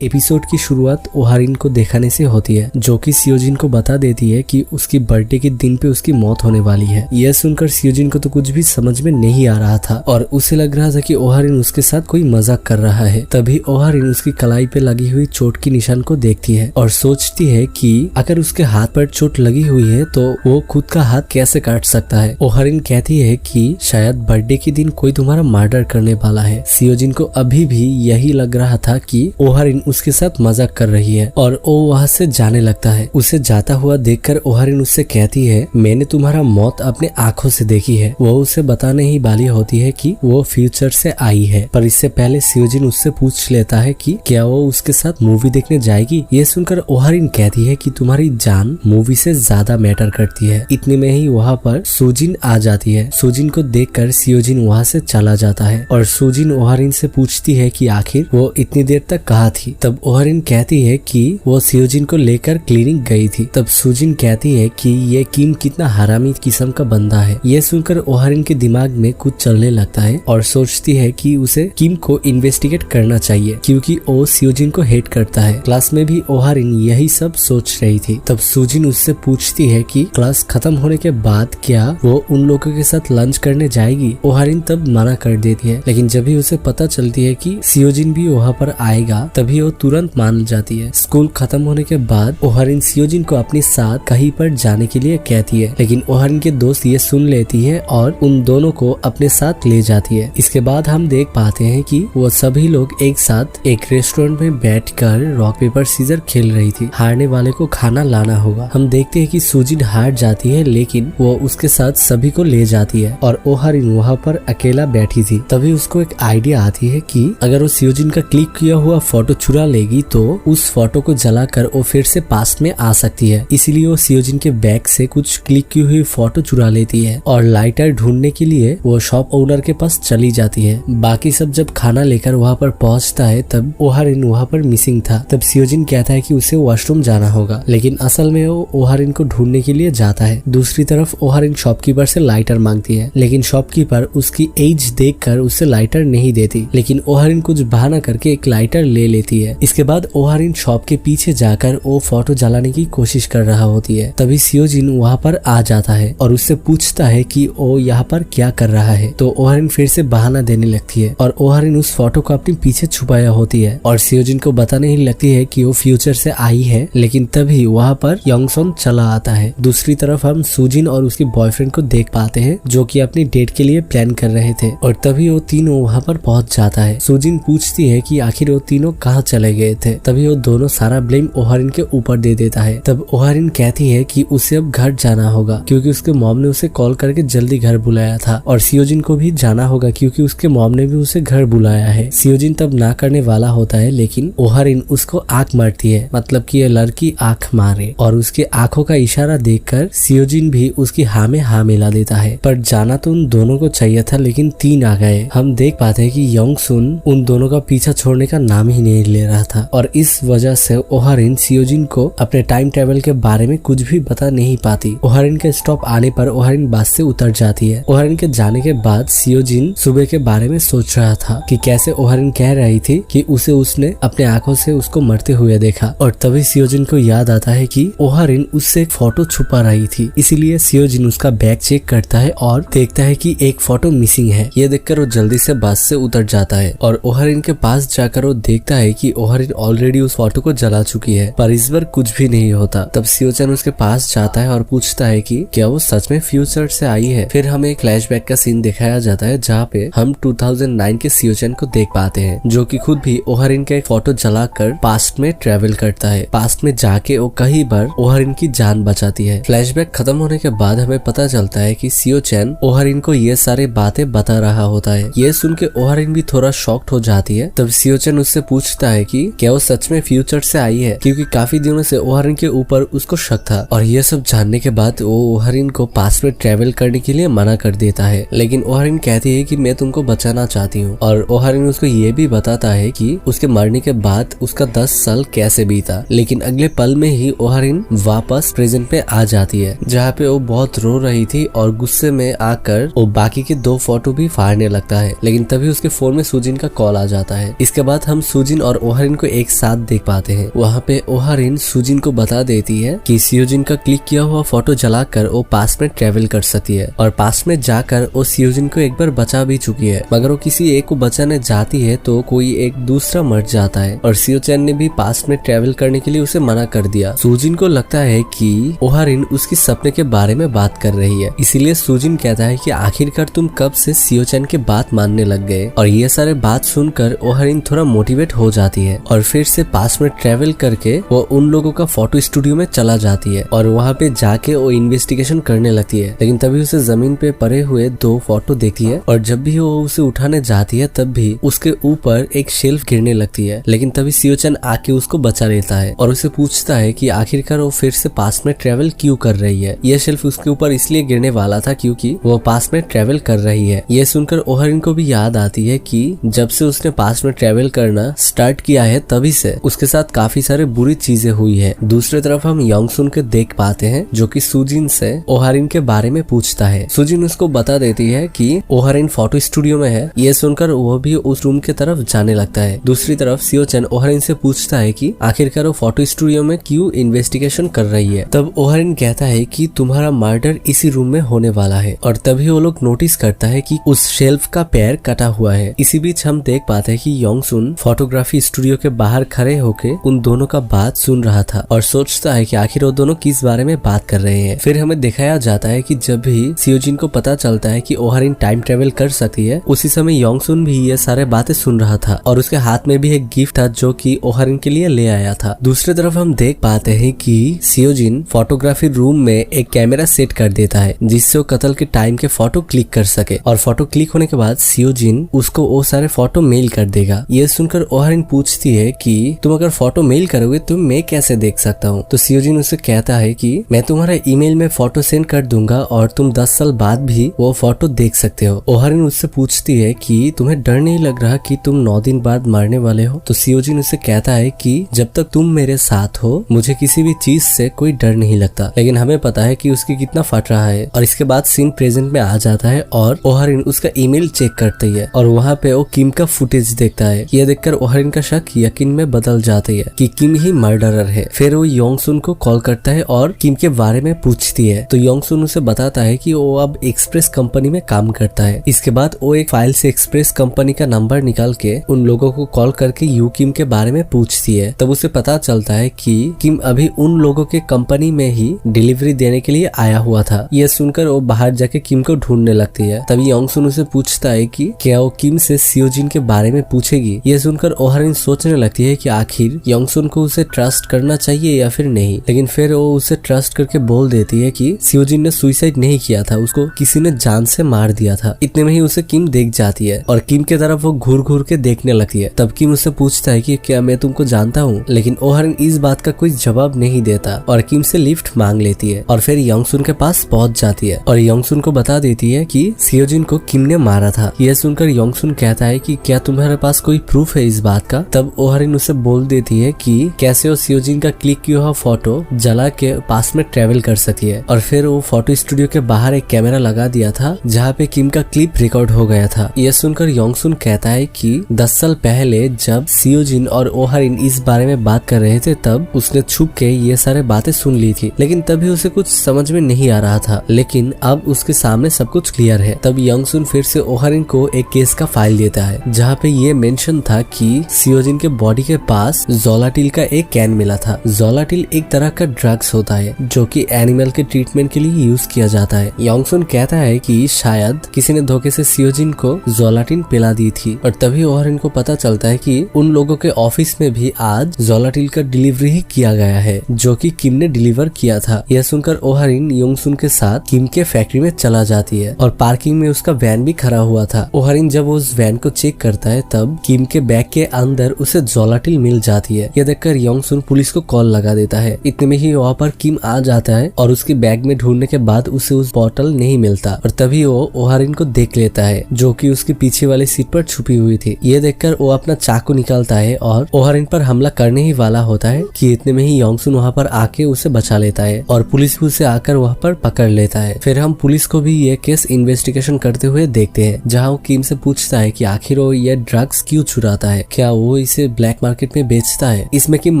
एपिसोड की शुरुआत ओहारिन को दिखाने से होती है जो कि सियोजिन को बता देती है कि उसकी बर्थडे के दिन पे उसकी मौत होने वाली है। यह सुनकर सियोजिन को तो कुछ भी समझ में नहीं आ रहा था और उसे लग रहा था कि ओहारिन उसके साथ कोई मजाक कर रहा है। तभी ओहारिन उसकी कलाई पे लगी हुई चोट की निशान को देखती है और सोचती है कि अगर उसके हाथ पर चोट लगी हुई है तो वो खुद का हाथ कैसे काट सकता है। ओहारिन कहती है कि शायद बर्थडे के दिन कोई तुम्हारा मर्डर करने वाला है। सियोजिन को अभी भी यही लग रहा था कि ओहारिन उसके साथ मजाक कर रही है और वो वहाँ से जाने लगता है। उसे जाता हुआ देखकर ओहारिन उससे कहती है मैंने तुम्हारा मौत अपने आंखों से देखी है। वो उसे बताने ही वाली होती है कि वो फ्यूचर से आई है, पर इससे पहले सियोजिन उससे पूछ लेता है कि क्या वो उसके साथ मूवी देखने जाएगी। ये सुनकर ओहारिन कहती है कि तुम्हारी जान मूवी से ज्यादा मैटर करती है। इतने में ही वहाँ पर सुजिन आ जाती है। सुजिन को देखकर सियोजिन वहाँ से चला जाता है और सुजिन ओहारिन से पूछती है कि आखिर वो इतनी देर तक कहाँ थी। तब ओहरिन कहती है कि वो सियोजिन को लेकर क्लिनिक गई थी। तब सुजिन कहती है कि ये किम कितना हरामी किस्म का बंदा है। ये सुनकर ओहरिन के दिमाग में कुछ चलने लगता है और सोचती है कि उसे किम को इन्वेस्टिगेट करना चाहिए क्योंकि वो सियोजिन को हेट करता है। क्लास में भी ओहरिन यही सब सोच रही थी। तब सुजिन उससे पूछती है कि क्लास खत्म होने के बाद क्या वो उन लोगों के साथ लंच करने जाएगी। ओहरिन तब मना कर देती है, लेकिन जब भी उसे पता चलती है कि सियोजिन भी वहाँ पर आएगा तभी वो तुरंत मान जाती है। स्कूल खत्म होने के बाद ओहरिन सियोजिन को अपने साथ कहीं पर जाने के लिए कहती है, लेकिन ओहरिन के दोस्त ये सुन लेती है और उन दोनों को अपने साथ ले जाती है। इसके बाद हम देख पाते हैं कि वो सभी लोग एक साथ एक रेस्टोरेंट में बैठकर रॉक पेपर सीजर खेल रही थी। हारने वाले को खाना लाना होगा। हम देखते हैं कि सुजिन हार जाती है, लेकिन वो उसके साथ सभी को ले जाती है और ओहरिन वहाँ पर अकेला बैठी थी। तभी उसको एक आइडिया आती है कि अगर वो सियोजिन का क्लिक किया हुआ फोटो चुरा लेगी तो उस फोटो को जलाकर वो फिर से पास्ट में आ सकती है। इसीलिए वो सियोजिन के बैग से कुछ क्लिक की हुई फोटो चुरा लेती है और लाइटर ढूंढने के लिए वो शॉप ओनर के पास चली जाती है। बाकी सब जब खाना लेकर वहाँ पर पहुँचता है तब ओहरिन वहाँ पर मिसिंग था। तब सियोजिन कहता है कि उसे वॉशरूम जाना होगा, लेकिन असल में वो ओहरिन को ढूंढने के लिए जाता है। दूसरी तरफ ओहरिन शॉपकीपर से लाइटर मांगती है, लेकिन शॉपकीपर उसकी एज देखकर उसे लाइटर नहीं देती, लेकिन ओहरिन कुछ बहाना करके एक लाइटर ले लेती है। इसके बाद ओहरिन शॉप के पीछे जाकर वो फोटो जलाने की कोशिश कर रहा होती है। तभी सियोजिन वहाँ पर आ जाता है और उससे पूछता है कि वो यहाँ पर क्या कर रहा है। तो ओहरिन फिर से बहाना देने लगती है और ओहरिन उस फोटो को अपने पीछे छुपाया होती है और सियोजिन को बताने ही लगती है कि वो फ्यूचर से आई है। लेकिन तभी वहाँ पर योंगसोन चला आता है। दूसरी तरफ हम सुजिन और उसके बॉयफ्रेंड को देख पाते हैं जो कि अपनी डेट के लिए प्लान कर रहे थे और तभी वो तीनों वहाँ पर पहुँच जाता है। सुजिन पूछती है कि आखिर वो तीनों कहाँ चले गए थे। तभी वो दोनों सारा ब्लेम ओहरिन के ऊपर दे देता है। तब ओहरिन कहती है कि उसे अब घर जाना होगा क्योंकि उसके मॉम ने उसे कॉल करके जल्दी घर बुलाया था और सियोजिन को भी जाना होगा क्योंकि उसके मॉम ने भी उसे घर बुलाया है। सियोजिन तब ना करने वाला होता है, लेकिन ओहरिन उसको आंख मारती है, मतलब कि ये लड़की आंख मारे, और उसके आंखों का इशारा देखकर सियोजिन भी उसकी हाँ में हाँ मिला देता है। पर जाना तो उन दोनों को चाहिए था, लेकिन तीन आ गए। हम देख पाते हैं कि योंगसुन उन दोनों का पीछा छोड़ने का नाम ही नहीं ले रहा था और इस वजह से ओहरिन सियोजिन को अपने टाइम ट्रेवल के बारे में कुछ भी बता नहीं पाती। ओहरिन के स्टॉप आने पर ओहरिन बस से उतर जाती है। ओहरिन के जाने के बाद सियोजिन सुबह के बारे में सोच रहा था कि कैसे ओहरिन कह रही थी कि उसने अपने आंखों से उसको मरते हुए देखा, और तभी सियोजिन को याद आता है कि ओहरिन उससे एक फोटो छुपा रही थी। इसीलिए सियोजिन उसका बैग चेक करता है और देखता है कि एक फोटो मिसिंग है। ये देखकर वो जल्दी से बस से उतर जाता है और ओहरिन के पास जाकर वो देखता है कि ओहरिन ऑलरेडी उस फोटो को जला चुकी है, पर इस बार कुछ भी नहीं होता। तब सियोजिन उसके पास जाता है और पूछता है कि क्या वो सच में फ्यूचर से आई है। फिर हमें एक फ्लैशबैक का सीन दिखाया जाता है जहाँ पे हम 2009 के सियोजिन को देख पाते हैं जो कि खुद भी ओहरिन का एक फोटो जलाकर पास्ट में ट्रेवल करता है। पास्ट में जाके वो कई बार ओहरिन की जान बचाती है। फ्लैशबैक खत्म होने के बाद हमें पता चलता है कि सियोचैन ओहरिन को ये सारे बातें बता रहा होता है। ये सुन के ओहरिन भी थोड़ा शॉक्ड हो जाती है। तब सियोचैन उससे पूछता है कि क्या वो सच में फ्यूचर से आई है, क्योंकि काफी दिनों से ओहरिन के ऊपर उसको शक था। और ये सब जानने के बाद वो ओहरिन को पास्ट में ट्रेवल करने के लिए मना कर देता है, लेकिन ओहरिन कहती है कि मैं तुमको बचाना चाहती हूँ। और ओहरिन उसको ये भी बताता है कि उसके मरने के बाद उसका 10 साल कैसे बीता। लेकिन अगले पल में ही ओहरिन वापस प्रेजेंट में आ जाती है जहाँ पे वो बहुत रो रही थी और गुस्से में आकर वो बाकी के 2 फोटो भी फाड़ने लगता है। लेकिन तभी उसके फोन में सुजिन का कॉल आ जाता है। इसके बाद हम सुजिन और ओहरिन को एक साथ देख पाते हैं। वहाँ पे ओहरिन सुजिन को बता देती है कि सियोजिन का क्लिक किया हुआ फोटो जलाकर वो पास्ट में ट्रेवल कर सकती है और पास्ट में जाकर वो सियोजिन को एक बार बचा भी चुकी है। मगर वो किसी एक को बचाने जाती है तो कोई एक दूसरा मर जाता है और सियोचैन ने भी पास्ट में ट्रेवल करने के लिए उसे मना कर दिया। सुजिन को लगता है कि ओहरिन उसकी सपने के बारे में बात कर रही है, इसीलिए सुजिन कहता है कि आखिरकार तुम कब से सियोचैन के बात मानने लग गए। और ये सारे बात सुनकर ओहरिन थोड़ा मोटिवेट हो जाती है और फिर से पास्ट में ट्रेवल करके वो उन लोगों का फोटो स्टूडियो में चला जाती है और वहाँ पे जाके वो इन्वेस्टिगेशन करने लगती है। लेकिन तभी उसे जमीन पे पड़े हुए 2 फोटो देखती है और जब भी वो उसे उठाने जाती है तब भी उसके ऊपर एक शेल्फ गिरने लगती है। लेकिन तभी सियोचैन आके उसको बचा लेता है और उसे पूछता है कि आखिरकार वो फिर से पास्ट में ट्रेवल क्यों कर रही है। यह शेल्फ उसके ऊपर इसलिए गिरने वाला था क्योंकि वो पास्ट में ट्रेवल कर रही है। ये सुनकर ओहरिन को भी याद आती है कि जब से उसने पास्ट में ट्रेवल करना स्टार्ट किया है तभी से उसके साथ काफी सारे बुरी चीजें हुई है। दूसरी तरफ हम योंगसुन के देख पाते हैं जो कि सुजिन से ओहारिन के बारे में पूछता है। सुजिन उसको बता देती है कि ओहारिन फोटो स्टूडियो में है। ये सुनकर वो भी उस रूम के तरफ जाने लगता है। दूसरी तरफ सियोचन ओहारिन से पूछता है कि आखिरकार वो फोटो स्टूडियो में क्यों इन्वेस्टिगेशन कर रही है। तब ओहारिन कहता है कि तुम्हारा मर्डर इसी रूम में होने वाला है और तभी वो लोग नोटिस करता है कि उस शेल्फ का पैर कटा हुआ है। इसी बीच हम देख पाते हैं कि योंगसुन फोटोग्राफी स्टूडियो के बाहर खड़े होके उन दोनों का बात सुन रहा था और सोचता है कि आखिर वो दोनों किस बारे में बात कर रहे हैं। फिर हमें दिखाया जाता है कि जब भी सियोजिन को पता चलता है कि ओहारिन टाइम ट्रेवल कर सकती है, उसी समय योंगसुन भी ये सारे बातें सुन रहा था और उसके हाथ में भी एक गिफ्ट था जो कि ओहारिन के लिए ले आया था। दूसरी तरफ हम देख पाते हैं कि सियोजिन फोटोग्राफी रूम में एक कैमरा सेट कर देता है जिससे वो कत्ल के टाइम के फोटो क्लिक कर सके और फोटो क्लिक होने के बाद सियोजिन उसको वो सारे फोटो मेल कर देगा। ये सुनकर ओहारिन पूछती है कि तुम अगर फोटो मेल करोगे तो मैं कैसे देख सकता हूँ। तो सियोजिन उससे कहता है कि मैं तुम्हारा ईमेल में फोटो सेंड कर दूंगा और तुम 10 साल बाद भी वो फोटो देख सकते हो। ओहारिन उससे पूछती है कि तुम्हें डर नहीं लग रहा कि तुम 9 दिन बाद मरने वाले हो। तो सियोजिन उससे कहता है कि जब तक तुम मेरे साथ हो मुझे किसी भी चीज से कोई डर नहीं लगता। लेकिन हमें पता है कि उसकी कितना फट रहा है और इसके बाद सीन प्रेजेंट में आ जाता है और ओहारिन उसका ईमेल चेक करती है और वहाँ पे वो किम का फुटेज देखता है। यह देखकर ओहारिन का शक यकीन में बदल जाती है कि किम ही मर्डरर है। फिर वो योंगसुन को कॉल करता है और किम के बारे में पूछती है। तो योंगसुन उसे बताता है कि वो अब एक्सप्रेस कंपनी में काम करता है। इसके बाद वो एक फाइल से एक्सप्रेस कंपनी का नंबर निकाल के उन लोगों को कॉल करके यू किम के बारे में पूछती है। तब उसे पता चलता है कि किम अभी उन लोगों के कंपनी में ही डिलीवरी देने के लिए आया हुआ था। यह सुनकर वो बाहर जाके किम को ढूंढने लगती है। तभी योंगसुन उसे पूछता है कि क्या वो किम से सियोजिन के बारे में पूछेगी। यह सुनकर ओहारिन सोचने लगती है कि आखिर योंगसुन को उसे ट्रस्ट करना चाहिए या फिर नहीं। लेकिन फिर वो उसे ट्रस्ट करके बोल देती है कि सियोजिन ने सुसाइड नहीं किया था, उसको किसी ने जान से मार दिया था। इतने में ही उसे किम देख जाती है और किम के तरफ वो घूर घूर के देखने लगती है। तब किम उससे पूछता है कि क्या मैं तुमको जानता हूँ। लेकिन ओहारिन इस बात का कोई जवाब नहीं देता और किम से लिफ्ट मांग लेती है और फिर योंगसुन के पास पहुंच जाती है और योंगसुन को बता देती है कि सियोजिन को किम ने मारा था। यह सुनकर योंगसुन कहता है कि क्या तुम्हारे पास कोई प्रूफ है इस बात का। तब ओहारिन उसे बोल देती है कि कैसे वो सियोजिन का क्लिक किया हुआ फोटो जला के पास में ट्रेवल कर सकती है और फिर वो फोटो स्टूडियो के बाहर एक कैमरा लगा दिया था जहाँ पे किम का क्लिप रिकॉर्ड हो गया था। यह सुनकर योंगसुन कहता है कि 10 साल पहले जब सियोजिन और ओहारिन इस बारे में बात कर रहे थे तब उसने छुप के ये सारे बातें सुन ली थी, लेकिन तभी उसे कुछ समझ में नहीं आ रहा था। लेकिन अब उसके सामने सब कुछ क्लियर है। तब योंगसुन फिर से ओहारिन को एक केस का फाइल देता है जहाँ पे ये मेंशन था कि सियोजिन के बॉडी के पास जोलाटिल का एक कैन मिला था। जोलाटिल एक तरह का ड्रग्स होता है जो कि एनिमल के ट्रीटमेंट के लिए यूज किया जाता है। योंगसुन कहता है कि शायद किसी ने धोखे से सियोजिन को जोलाटिन पिला दी थी और तभी ओहारिन को पता चलता है कि उन लोगों के ऑफिस में भी आज जोलाटिल का डिलीवरी ही किया गया है जो कि किम ने डिलीवर किया था। यह सुनकर ओहारिन योंगसुन के साथ किम के फैक्ट्री में चला जाती है और पार्किंग में उसका वैन भी खड़ा हुआ था। ओहारिन जब उस वैन को चेक करता है तब किम के बैग के अंदर उसे जोलाटिल मिल जाती है। यह देखकर योंगसुन पुलिस को कॉल लगा देता है। इतने में ही वहाँ पर किम आ जाता है और उसके बैग में ढूंढने के बाद उसे उस बॉटल नहीं मिलता और तभी वो ओहारिन को देख लेता है जो कि उसके पीछे वाली सीट पर छुपी हुई थी। ये देखकर वो अपना चाकू निकालता है और ओहारिन पर हमला करने ही वाला होता है कि इतने में ही योंगसुन वहाँ पर आके उसे बचा लेता है और पुलिस भी उसे आकर वहाँ पर पकड़ लेता है। फिर हम पुलिस को भी ये केस इन्वेस्टिगेशन करते हुए देखते हैं जहाँ वो किम से पूछता है कि आखिर वो ये ड्रग्स क्यों चुराता है, क्या वो इसे ब्लैक मार्केट में बेचता है। इसमें किम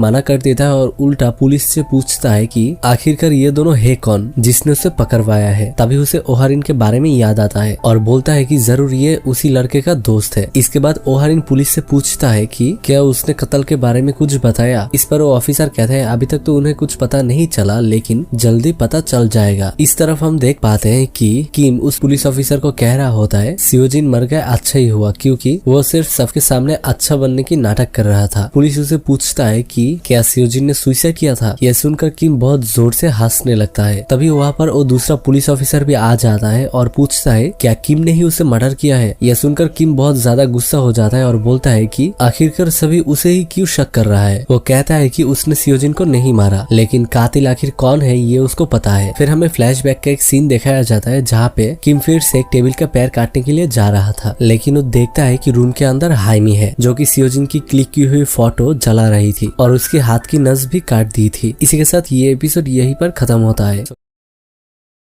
मना कर देता है और उल्टा पुलिस से पूछता है कि आखिरकार ये दोनों है कौन जिसने उसे पकड़वाया है। तभी उसे ओहारिन के बारे में याद आता है और बोलता है कि जरूर ये उसी लड़के का दोस्त है। इसके बाद ओहारिन पुलिस से पूछता है कि क्या उसने कत्ल के बारे में कुछ बताया। इस पर वो ऑफिसर कहते हैं अभी तक तो उन्हें कुछ पता नहीं चला लेकिन जल्दी पता चल जाएगा। इस तरफ हम देख पाते हैं कि किम उस पुलिस ऑफिसर को कह रहा होता है सियोजिन मर गया, अच्छा ही हुआ क्योंकि वो सिर्फ सबके सामने अच्छा बनने की नाटक कर रहा था। पुलिस उसे पूछता है कि क्या सियोजिन ने सुसाइड किया था। यह सुनकर किम बहुत जोर से हंसने लगता है। तभी वहाँ पर वो दूसरा पुलिस ऑफिसर भी आ जाता है और पूछता है क्या किम ने ही उसे मर्डर किया है। यह सुनकर किम बहुत ज्यादा गुस्सा हो जाता है और बोलता है कि आखिरकार सभी उसे ही क्यों शक कर रहा है। वो कहता है कि उसने सियोजिन को नहीं मारा लेकिन कातिल आखिर कौन है ये उसको पता है। फिर हमें फ्लैशबैक का एक सीन दिखाया जाता है जहाँ पे किम फिर से एक टेबल का पैर काटने के लिए जा रहा था लेकिन वो देखता है कि रूम के अंदर हाइमी है जो कि सियोजिन की क्लिक की हुई फोटो जला रही थी और उसके हाथ की नस भी काट दी थी। इसी के साथ ये एपिसोड यहीं पर खत्म होता है।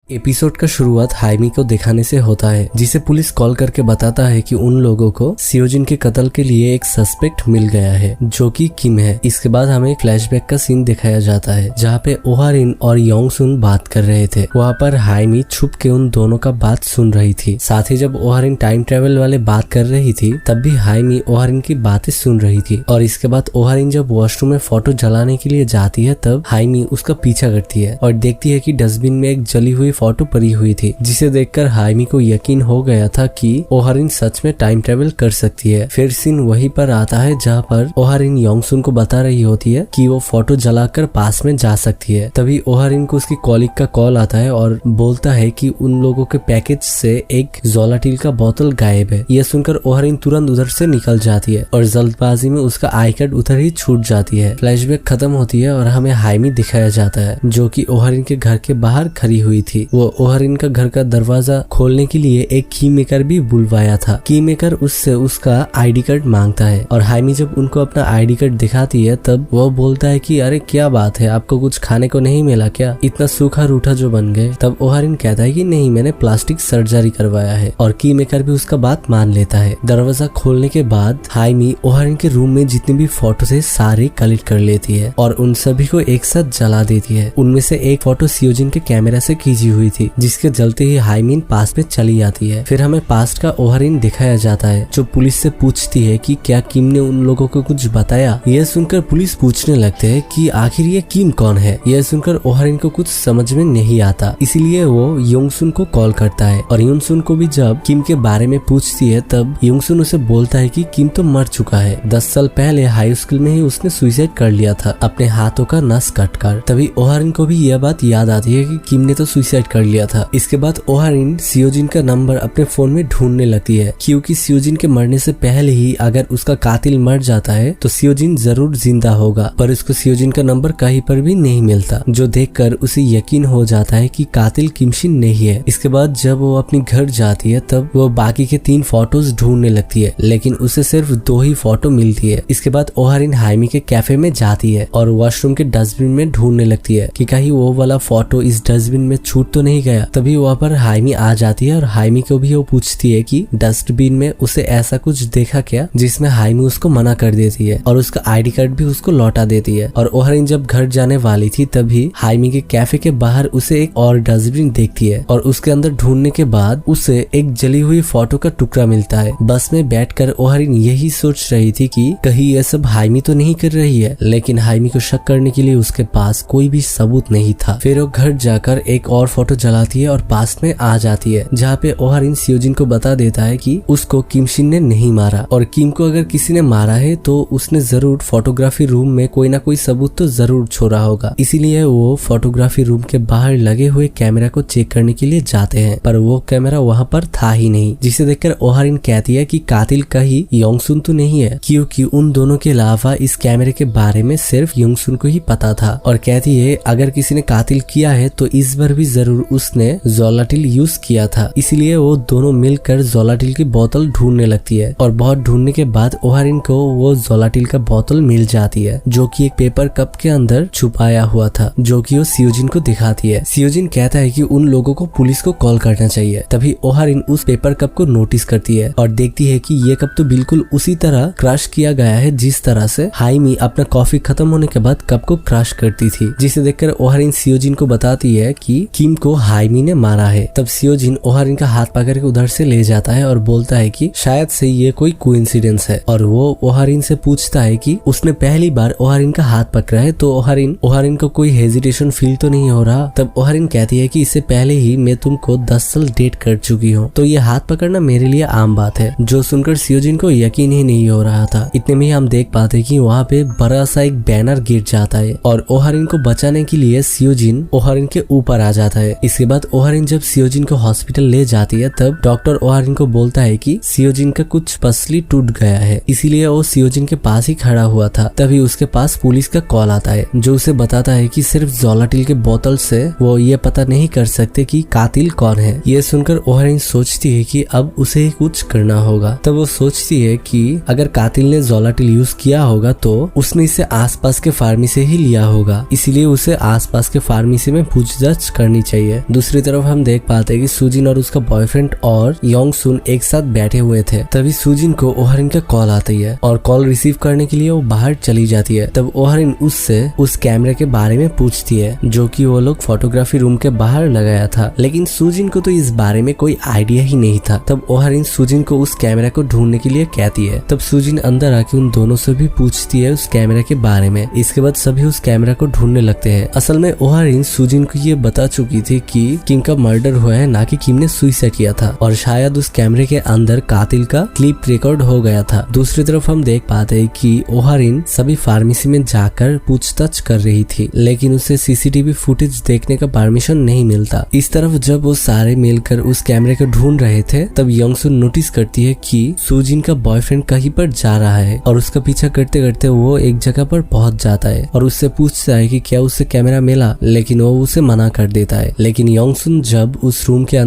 एपिसोड का शुरुआत हाइमी को दिखाने से होता है, जिसे पुलिस कॉल करके बताता है कि उन लोगों को सियोजिन के कत्ल के लिए एक सस्पेक्ट मिल गया है, जो कि किम है। इसके बाद हमें फ्लैशबैक का सीन दिखाया जाता है, जहाँ पे ओहारिन और योंगसुन बात कर रहे थे। वहाँ पर हाइमी छुप के उन दोनों का बात सुन रही थी। साथ ही जब ओहारिन टाइम ट्रेवल वाले बात कर रही थी, तब भी हाइमी ओहारिन की बातें सुन रही थी। और इसके बाद ओहारिन जब वॉशरूम में फोटो जलाने के लिए जाती है, तब हाइमी उसका पीछा करती है और देखती है कि डस्टबिन में एक जली हुई फोटो पड़ी हुई थी, जिसे देखकर हाइमी को यकीन हो गया था कि ओहारिन सच में टाइम ट्रेवल कर सकती है। फिर सीन वहीं पर आता है जहाँ पर ओहारिन योंगसुन को बता रही होती है कि वो फोटो जलाकर पास में जा सकती है। तभी ओहारिन को उसकी कॉलिग का कॉल आता है और बोलता है कि उन लोगों के पैकेज से एक जोलाटिल का बोतल गायब है। यह सुनकर ओहारिन तुरंत उधर से निकल जाती है और जल्दबाजी में उसका आई कार्ड उधर ही छूट जाती है। फ्लैशबैक खत्म होती है और हमें हाइमी दिखाया जाता है, जो कि ओहारिन के घर के बाहर खड़ी हुई थी। वो ओहारिन का घर का दरवाजा खोलने के लिए एक की मेकर भी बुलवाया था। की मेकर उससे उसका आईडी कार्ड मांगता है और हाइमी जब उनको अपना आईडी कार्ड दिखाती है, तब वो बोलता है कि अरे क्या बात है, आपको कुछ खाने को नहीं मिला क्या, इतना सूखा रूठा जो बन गए। तब ओहारिन कहता है कि नहीं, मैंने प्लास्टिक सर्जरी करवाया है, और की मेकर भी उसका बात मान लेता है। दरवाजा खोलने के बाद हाइमी ओहारिन के रूम में जितने भी फोटो थे सारे कलेक्ट कर लेती है और उन सभी को एक साथ जला देती है। उनमें से एक फोटो सियोजिन के कैमरा से खींची हुई थी, जिसके जलते ही हाइमिन पास्ट में चली जाती है। फिर हमें पास्ट का ओहारिन दिखाया जाता है, जो पुलिस से पूछती है कि क्या किम ने उन लोगों को कुछ बताया। यह सुनकर पुलिस पूछने लगते हैं कि आखिर ये किम कौन है। यह सुनकर ओहारिन को कुछ समझ में नहीं आता, इसीलिए वो योंगसुन को कॉल करता है और योंगसुन को भी जब किम के बारे में पूछती है, तब योंगसुन उसे बोलता है कि किम तो मर चुका है। 10 साल पहले हाई स्कूल में ही उसने सुसाइड कर लिया था, अपने हाथों का नस काटकर। तभी ओहारिन को भी यह बात याद आती है कि किम ने तो सुसाइड कर लिया था। इसके बाद ओहारिन सियोजिन का नंबर अपने फोन में ढूंढने लगती है, क्योंकि सियोजिन के मरने से पहले ही अगर उसका कातिल मर जाता है तो सियोजिन जरूर जिंदा होगा, पर उसको सियोजिन का नंबर कहीं पर भी नहीं मिलता, जो देखकर उसे यकीन हो जाता है कि कातिल किमशिन नहीं है। इसके बाद जब वो अपनी घर जाती है, तब वो बाकी के 3 फोटोज ढूंढने लगती है, लेकिन उसे सिर्फ 2 ही फोटो मिलती है। इसके बाद ओहारिन हाइमी के कैफे में जाती है और वॉशरूम के डस्टबिन में ढूंढने लगती है कि कहीं वो वाला फोटो इस डस्टबिन में छूट तो नहीं गया। तभी वहाँ पर हाइमी आ जाती है और हाइमी को भी वो पूछती है कि डस्टबिन में उसे ऐसा कुछ देखा क्या, जिसमें हाइमी उसको मना कर देती है और उसका आईडी कार्ड भी उसको लौटा देती है। और ओहारिन जब घर जाने वाली थी, तभी हाइमी के कैफे के बाहर उसे एक और डस्टबिन देखती है और उसके अंदर ढूंढने के बाद उसे एक जली हुई फोटो का टुकड़ा मिलता है। बस में बैठकर ओहारिन यही सोच रही थी कि कहीं यह सब हाइमी तो नहीं कर रही है, लेकिन हाइमी को शक करने के लिए उसके पास कोई भी सबूत नहीं था। फिर वो घर जाकर एक और फोटो जलाती है और पास में आ जाती है, जहाँ पे ओहारिन सियोजिन को बता देता है कि उसको किमशिन ने नहीं मारा, और किम को अगर किसी ने मारा है तो उसने जरूर फोटोग्राफी रूम में कोई ना कोई सबूत तो जरूर छोड़ा होगा। इसीलिए वो फोटोग्राफी रूम के बाहर लगे हुए कैमरा को चेक करने के लिए जाते हैं, पर वो कैमरा वहाँ पर था ही नहीं, जिसे देखकर ओहारिन कहती है कि कातिल कहीं योंगसुन तो नहीं है, क्योंकि उन दोनों के अलावा इस कैमरे के बारे में सिर्फ योंगसुन को ही पता था। और कहती है अगर किसी ने कातिल किया है तो इस बार भी जरूर उसने जोलाटिल यूज किया था। इसीलिए वो दोनों मिलकर जोलाटिल की बोतल ढूंढने लगती है और बहुत ढूंढने के बाद ओहारिन को वो जोलाटिल का बोतल मिल जाती है, जो कि एक पेपर कप के अंदर छुपाया हुआ था, जो कि वो सियोजिन को दिखाती है। सियोजिन कहता है कि उन लोगों को पुलिस को कॉल करना चाहिए। तभी ओहारिन उस पेपर कप को नोटिस करती है और देखती है कि ये कप तो बिल्कुल उसी तरह क्रश किया गया है जिस तरह से हाइमी अपना कॉफी खत्म होने के बाद कप को क्रश करती थी, जिसे देखकर ओहारिन सियोजिन को बताती है कि किम को हाइमी ने मारा है। तब सियोजिन ओहारिन का हाथ पकड़ के उधर से ले जाता है और बोलता है कि शायद से ये कोई कोइंसिडेंस है, और वो ओहारिन से पूछता है कि उसने पहली बार ओहारिन का हाथ पकड़ा है तो ओहारिन को कोई हेजिटेशन फील तो नहीं हो रहा। तब ओहारिन कहती है कि इससे पहले ही मैं तुमको 10 साल डेट कर चुकी हूँ, तो ये हाथ पकड़ना मेरे लिए आम बात है, जो सुनकर सियोजिन को यकीन ही नहीं हो रहा था। इतने में हम देख पाते कि वहाँ पे बड़ा सा एक बैनर गिर जाता है और ओहारिन को बचाने के लिए सियोजिन ओहारिन के ऊपर आ जाता है है। इसके बाद ओहारिन जब सियोजिन को हॉस्पिटल ले जाती है तब डॉक्टर ओहारिन को बोलता है कि सियोजिन का कुछ पसली टूट गया है, इसीलिए वो सियोजिन के पास ही खड़ा हुआ था। तभी उसके पास पुलिस का कॉल आता है जो उसे बताता है कि सिर्फ जोलाटिल के बोतल से वो ये पता नहीं कर सकते कि कातिल कौन है। ये सुनकर ओहारिन सोचती है कि अब उसे कुछ करना होगा। तब वो सोचती है कि अगर कातिल ने जोलाटिल यूज किया होगा तो उसने इसे आसपास के फार्मेसी से ही लिया होगा, इसीलिए उसे आसपास के फार्मेसी में पूछताछ करनी चाहिए। दूसरी तरफ हम देख पाते हैं कि सुजिन और उसका बॉयफ्रेंड और योंग सुन एक साथ बैठे हुए थे। तभी सुजिन को ओहारिन का कॉल आती है और कॉल रिसीव करने के लिए वो बाहर चली जाती है। तब ओहारिन उससे उस कैमरे के बारे में पूछती है जो कि वो लोग फोटोग्राफी रूम के बाहर लगाया था, लेकिन सुजिन को तो इस बारे में कोई आइडिया ही नहीं था। तब ओहारिन सुजिन को उस कैमरा को ढूंढने के लिए कहती है। तब सुजिन अंदर आके उन दोनों से भी पूछती है उस कैमरा के बारे में। इसके बाद सभी उस कैमरा को ढूंढने लगते हैं। असल में ओहारिन सुजिन को ये बता चुकी थी कि किम का मर्डर हुआ है, ना कि किम ने सुसाइड किया था, और शायद उस कैमरे के अंदर कातिल का क्लिप रिकॉर्ड हो गया था। दूसरी तरफ हम देख पाते हैं कि ओहारिन सभी फार्मेसी में जाकर पूछताछ कर रही थी, लेकिन उसे सीसीटीवी फुटेज देखने का परमिशन नहीं मिलता। इस तरफ जब वो सारे मिलकर उस कैमरे को ढूंढ रहे थे तब योंगसुन नोटिस करती है कि सुजिन का बॉयफ्रेंड कहीं पर जा रहा है और उसका पीछा करते करते वो एक जगह पर पहुंच जाता है और उससे पूछता है कि क्या उससे कैमरा मिला, लेकिन वो उसे मना कर देता है। लेकिन योंगसुन जब उस रूम के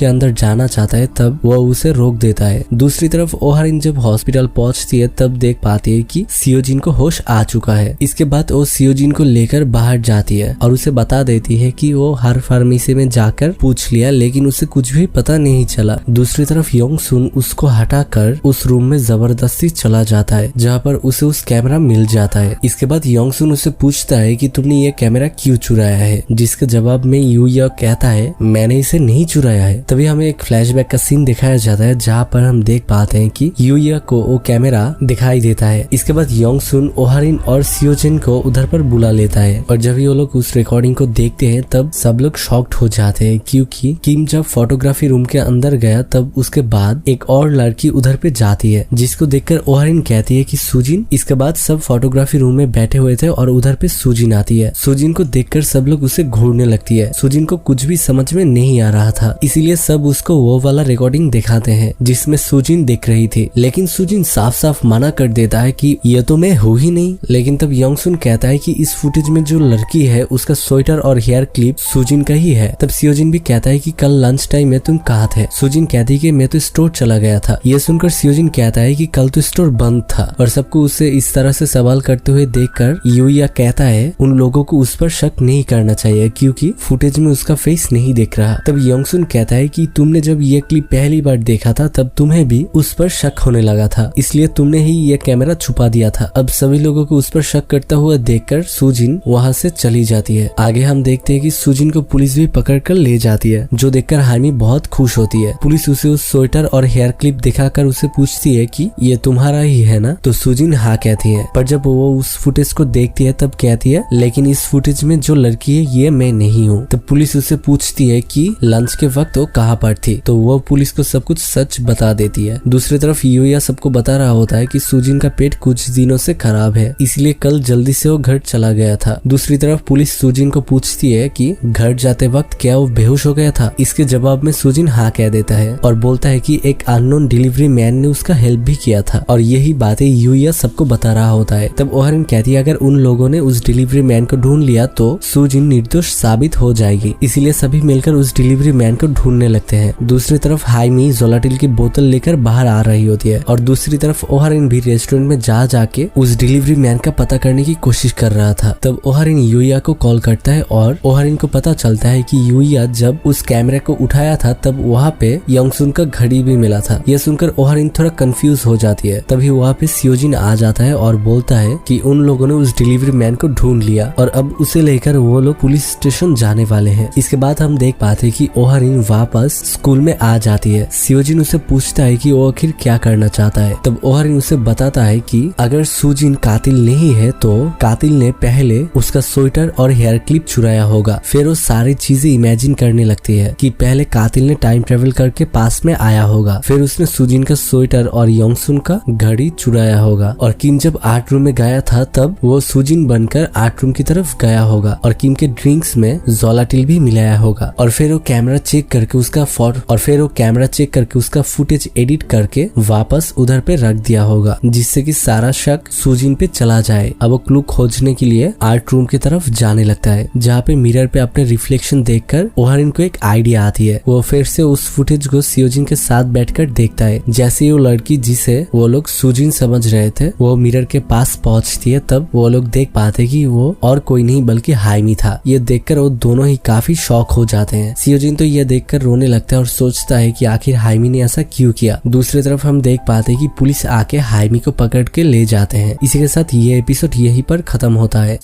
अंदर जाना चाहता है तब वो उसे रोक देता है। दूसरी तरफ ओहारिन जब हॉस्पिटल पहुंचती है तब देख पाती है कि सियोजिन को होश आ चुका है। इसके बाद वो सियोजिन को लेकर बाहर जाती है और उसे बता देती है कि वो हर फार्मेसी में जाकर पूछ लिया, लेकिन उसे कुछ भी पता नहीं चला। दूसरी तरफ योंगसुन उसको हटाकर उस रूम में जबरदस्ती चला जाता है जहाँ पर उसे उस कैमरा मिल जाता है। इसके बाद योंगसुन उसे पूछता है कि तुमने ये कैमरा क्यों चुराया है, जिसके जवाब में यूया कहता है मैंने इसे नहीं चुराया है। तभी हमें एक फ्लैशबैक का सीन दिखाया जाता है जहाँ पर हम देख पाते हैं कि यूया को वो कैमरा दिखाई देता है। इसके बाद योंगसुन ओहारिन और सियोजिन को उधर पर बुला लेता है और जब ये लोग उस रिकॉर्डिंग को देखते हैं तब सब लोग शॉक्ड हो जाते हैं, क्योंकि किम जब फोटोग्राफी रूम के अंदर गया तब उसके बाद एक और लड़की उधर पे जाती है, जिसको देखकर ओहारिन कहती है कि सुजिन। इसके बाद सब फोटोग्राफी रूम में बैठे हुए थे और उधर पे सुजिन आती है। सुजिन को देखकर सब लोग उसे घूरने लगती है। सुजिन को कुछ भी समझ में नहीं आ रहा था, इसीलिए सब उसको वो वाला रिकॉर्डिंग दिखाते हैं जिसमें सुजिन दिख रही थी, लेकिन सुजिन साफ साफ मना कर देता है कि ये तो मैं हूँ ही नहीं। लेकिन तब योंगसुन कहता है कि इस फुटेज में जो लड़की है उसका स्वेटर और हेयर क्लिप सुजिन का ही है। तब सियोजिन भी कहता है कि कल लंच टाइम में तुम कहाँ थे। सुजिन कहती है कि मैं तो स्टोर चला गया था। ये सुनकर सियोजिन कहता है कि कल तो स्टोर बंद था, और सबको उसे इस तरह से सवाल करते हुए देखकर यूया कहता है उन लोगों को उस पर शक नहीं करना चाहिए क्योंकि फुटेज में उसका फेस नहीं दिख रहा। तब योंगसुन कहता है कि तुमने जब ये क्लिप पहली बार देखा था तब तुम्हें भी उस पर शक होने लगा था, इसलिए तुमने ही ये कैमरा छुपा दिया था। अब सभी लोगों को उस पर शक करता हुआ देखकर सुजिन वहाँ से चली जाती है। आगे हम देखते हैं कि सुजिन को पुलिस भी पकड़ कर ले जाती है, जो देखकर हार्मी बहुत खुश होती है। पुलिस उसे उस स्वेटर और हेयर क्लिप दिखाकर उसे पूछती है कि ये तुम्हारा ही है ना, तो सुजिन हाँ कहती है। पर जब वो उस फुटेज को देखती है तब कहती है लेकिन इस फुटेज में जो लड़की है ये मैं नहीं हूँ। तब पुलिस उसे पूछती है कि लंच के वक्त वो कहाँ पर थी, तो वो पुलिस को सब कुछ सच बता देती है। दूसरी तरफ यूया सबको बता रहा होता है कि सुजिन का पेट कुछ दिनों से खराब है, इसलिए कल जल्दी से वो घर चला गया था। दूसरी तरफ पुलिस सुजिन को पूछती है कि घर जाते वक्त क्या वो बेहोश हो गया था। इसके जवाब में सुजिन हाँ कह देता है और बोलता है कि एक अननोन डिलीवरी मैन ने उसका हेल्प भी किया था, और यही बातें यूया सबको बता रहा होता है। तब ओहारिन कहती है अगर उन लोगों ने उस डिलीवरी मैन को ढूंढ लिया तो सुजिन निर्दोष साबित हो जाएगी, इसीलिए सभी मिलकर उस डिलीवरी मैन को ढूंढने लगते हैं। दूसरी तरफ हाइमी जोलाटिल की बोतल लेकर बाहर आ रही होती है और दूसरी तरफ ओहारिन भी रेस्टोरेंट में जाके उस डिलीवरी मैन का पता करने की कोशिश कर रहा था। तब ओहारिन यूया को कॉल करता है और ओहारिन को पता चलता है कि यूया जब उस कैमरे को उठाया था तब वहाँ पे योंगसुन का घड़ी भी मिला था। यह सुनकर ओहारिन थोड़ा कंफ्यूज हो जाती है। तभी वहाँ पे सियोजिन आ जाता है और बोलता है कि उन लोगों ने उस डिलीवरी मैन को ढूंढ लिया और अब उसे लेकर वो लोग पुलिस स्टेशन जाने वाले हैं। इसके बाद हम देख पाते हैं कि ओहारिन वापस स्कूल में आ जाती है। सियोजिन उसे पूछता है कि वो आखिर क्या करना चाहता है। तब ओहारिन उसे बताता है कि अगर सुजिन कातिल नहीं है तो कातिल ने पहले उसका स्वेटर और हेयर क्लिप चुराया होगा। फिर वो सारी चीजें इमेजिन करने लगती है कि पहले कातिल ने टाइम ट्रेवल करके पास में आया होगा, फिर उसने सुजिन का स्वेटर और योंगसुन का घड़ी चुराया होगा, और किम जब आर्ट रूम में गया था तब वो सुजिन बनकर आर्ट रूम की तरफ गया होगा और किम के ड्रिंक्स में जोलाटिल भी मिलाया होगा और फिर वो कैमरा चेक करके उसका फुटेज एडिट करके वापस उधर पे रख दिया होगा, जिससे कि सारा शक सुजिन पे चला जाए। अब वो क्लू खोजने के लिए आर्ट रूम की तरफ जाने लगता है, जहाँ पे मिरर पे अपने रिफ्लेक्शन देखकर ओहारिन को एक आइडिया आती है। वो फिर से उस फुटेज को सियोजिन के साथ बैठकर देखता है। जैसे ही वो लड़की जिसे वो लोग सुजिन समझ रहे थे वो मिरर के पास पहुंचती है, तब वो लोग देख पाते कि वो और कोई नहीं बल्कि हाइमी था। ये देखकर वो दोनों ही काफी शॉक हो जाते हैं। सियोजिन तो ये देखकर रोने लगता है और सोचता है कि आखिर हाइमी ने ऐसा क्यों किया। दूसरी तरफ हम देख पाते हैं कि पुलिस आके हाइमी को पकड़ के ले जाते हैं। इसी के साथ ये एपिसोड यहीं पर खत्म होता है।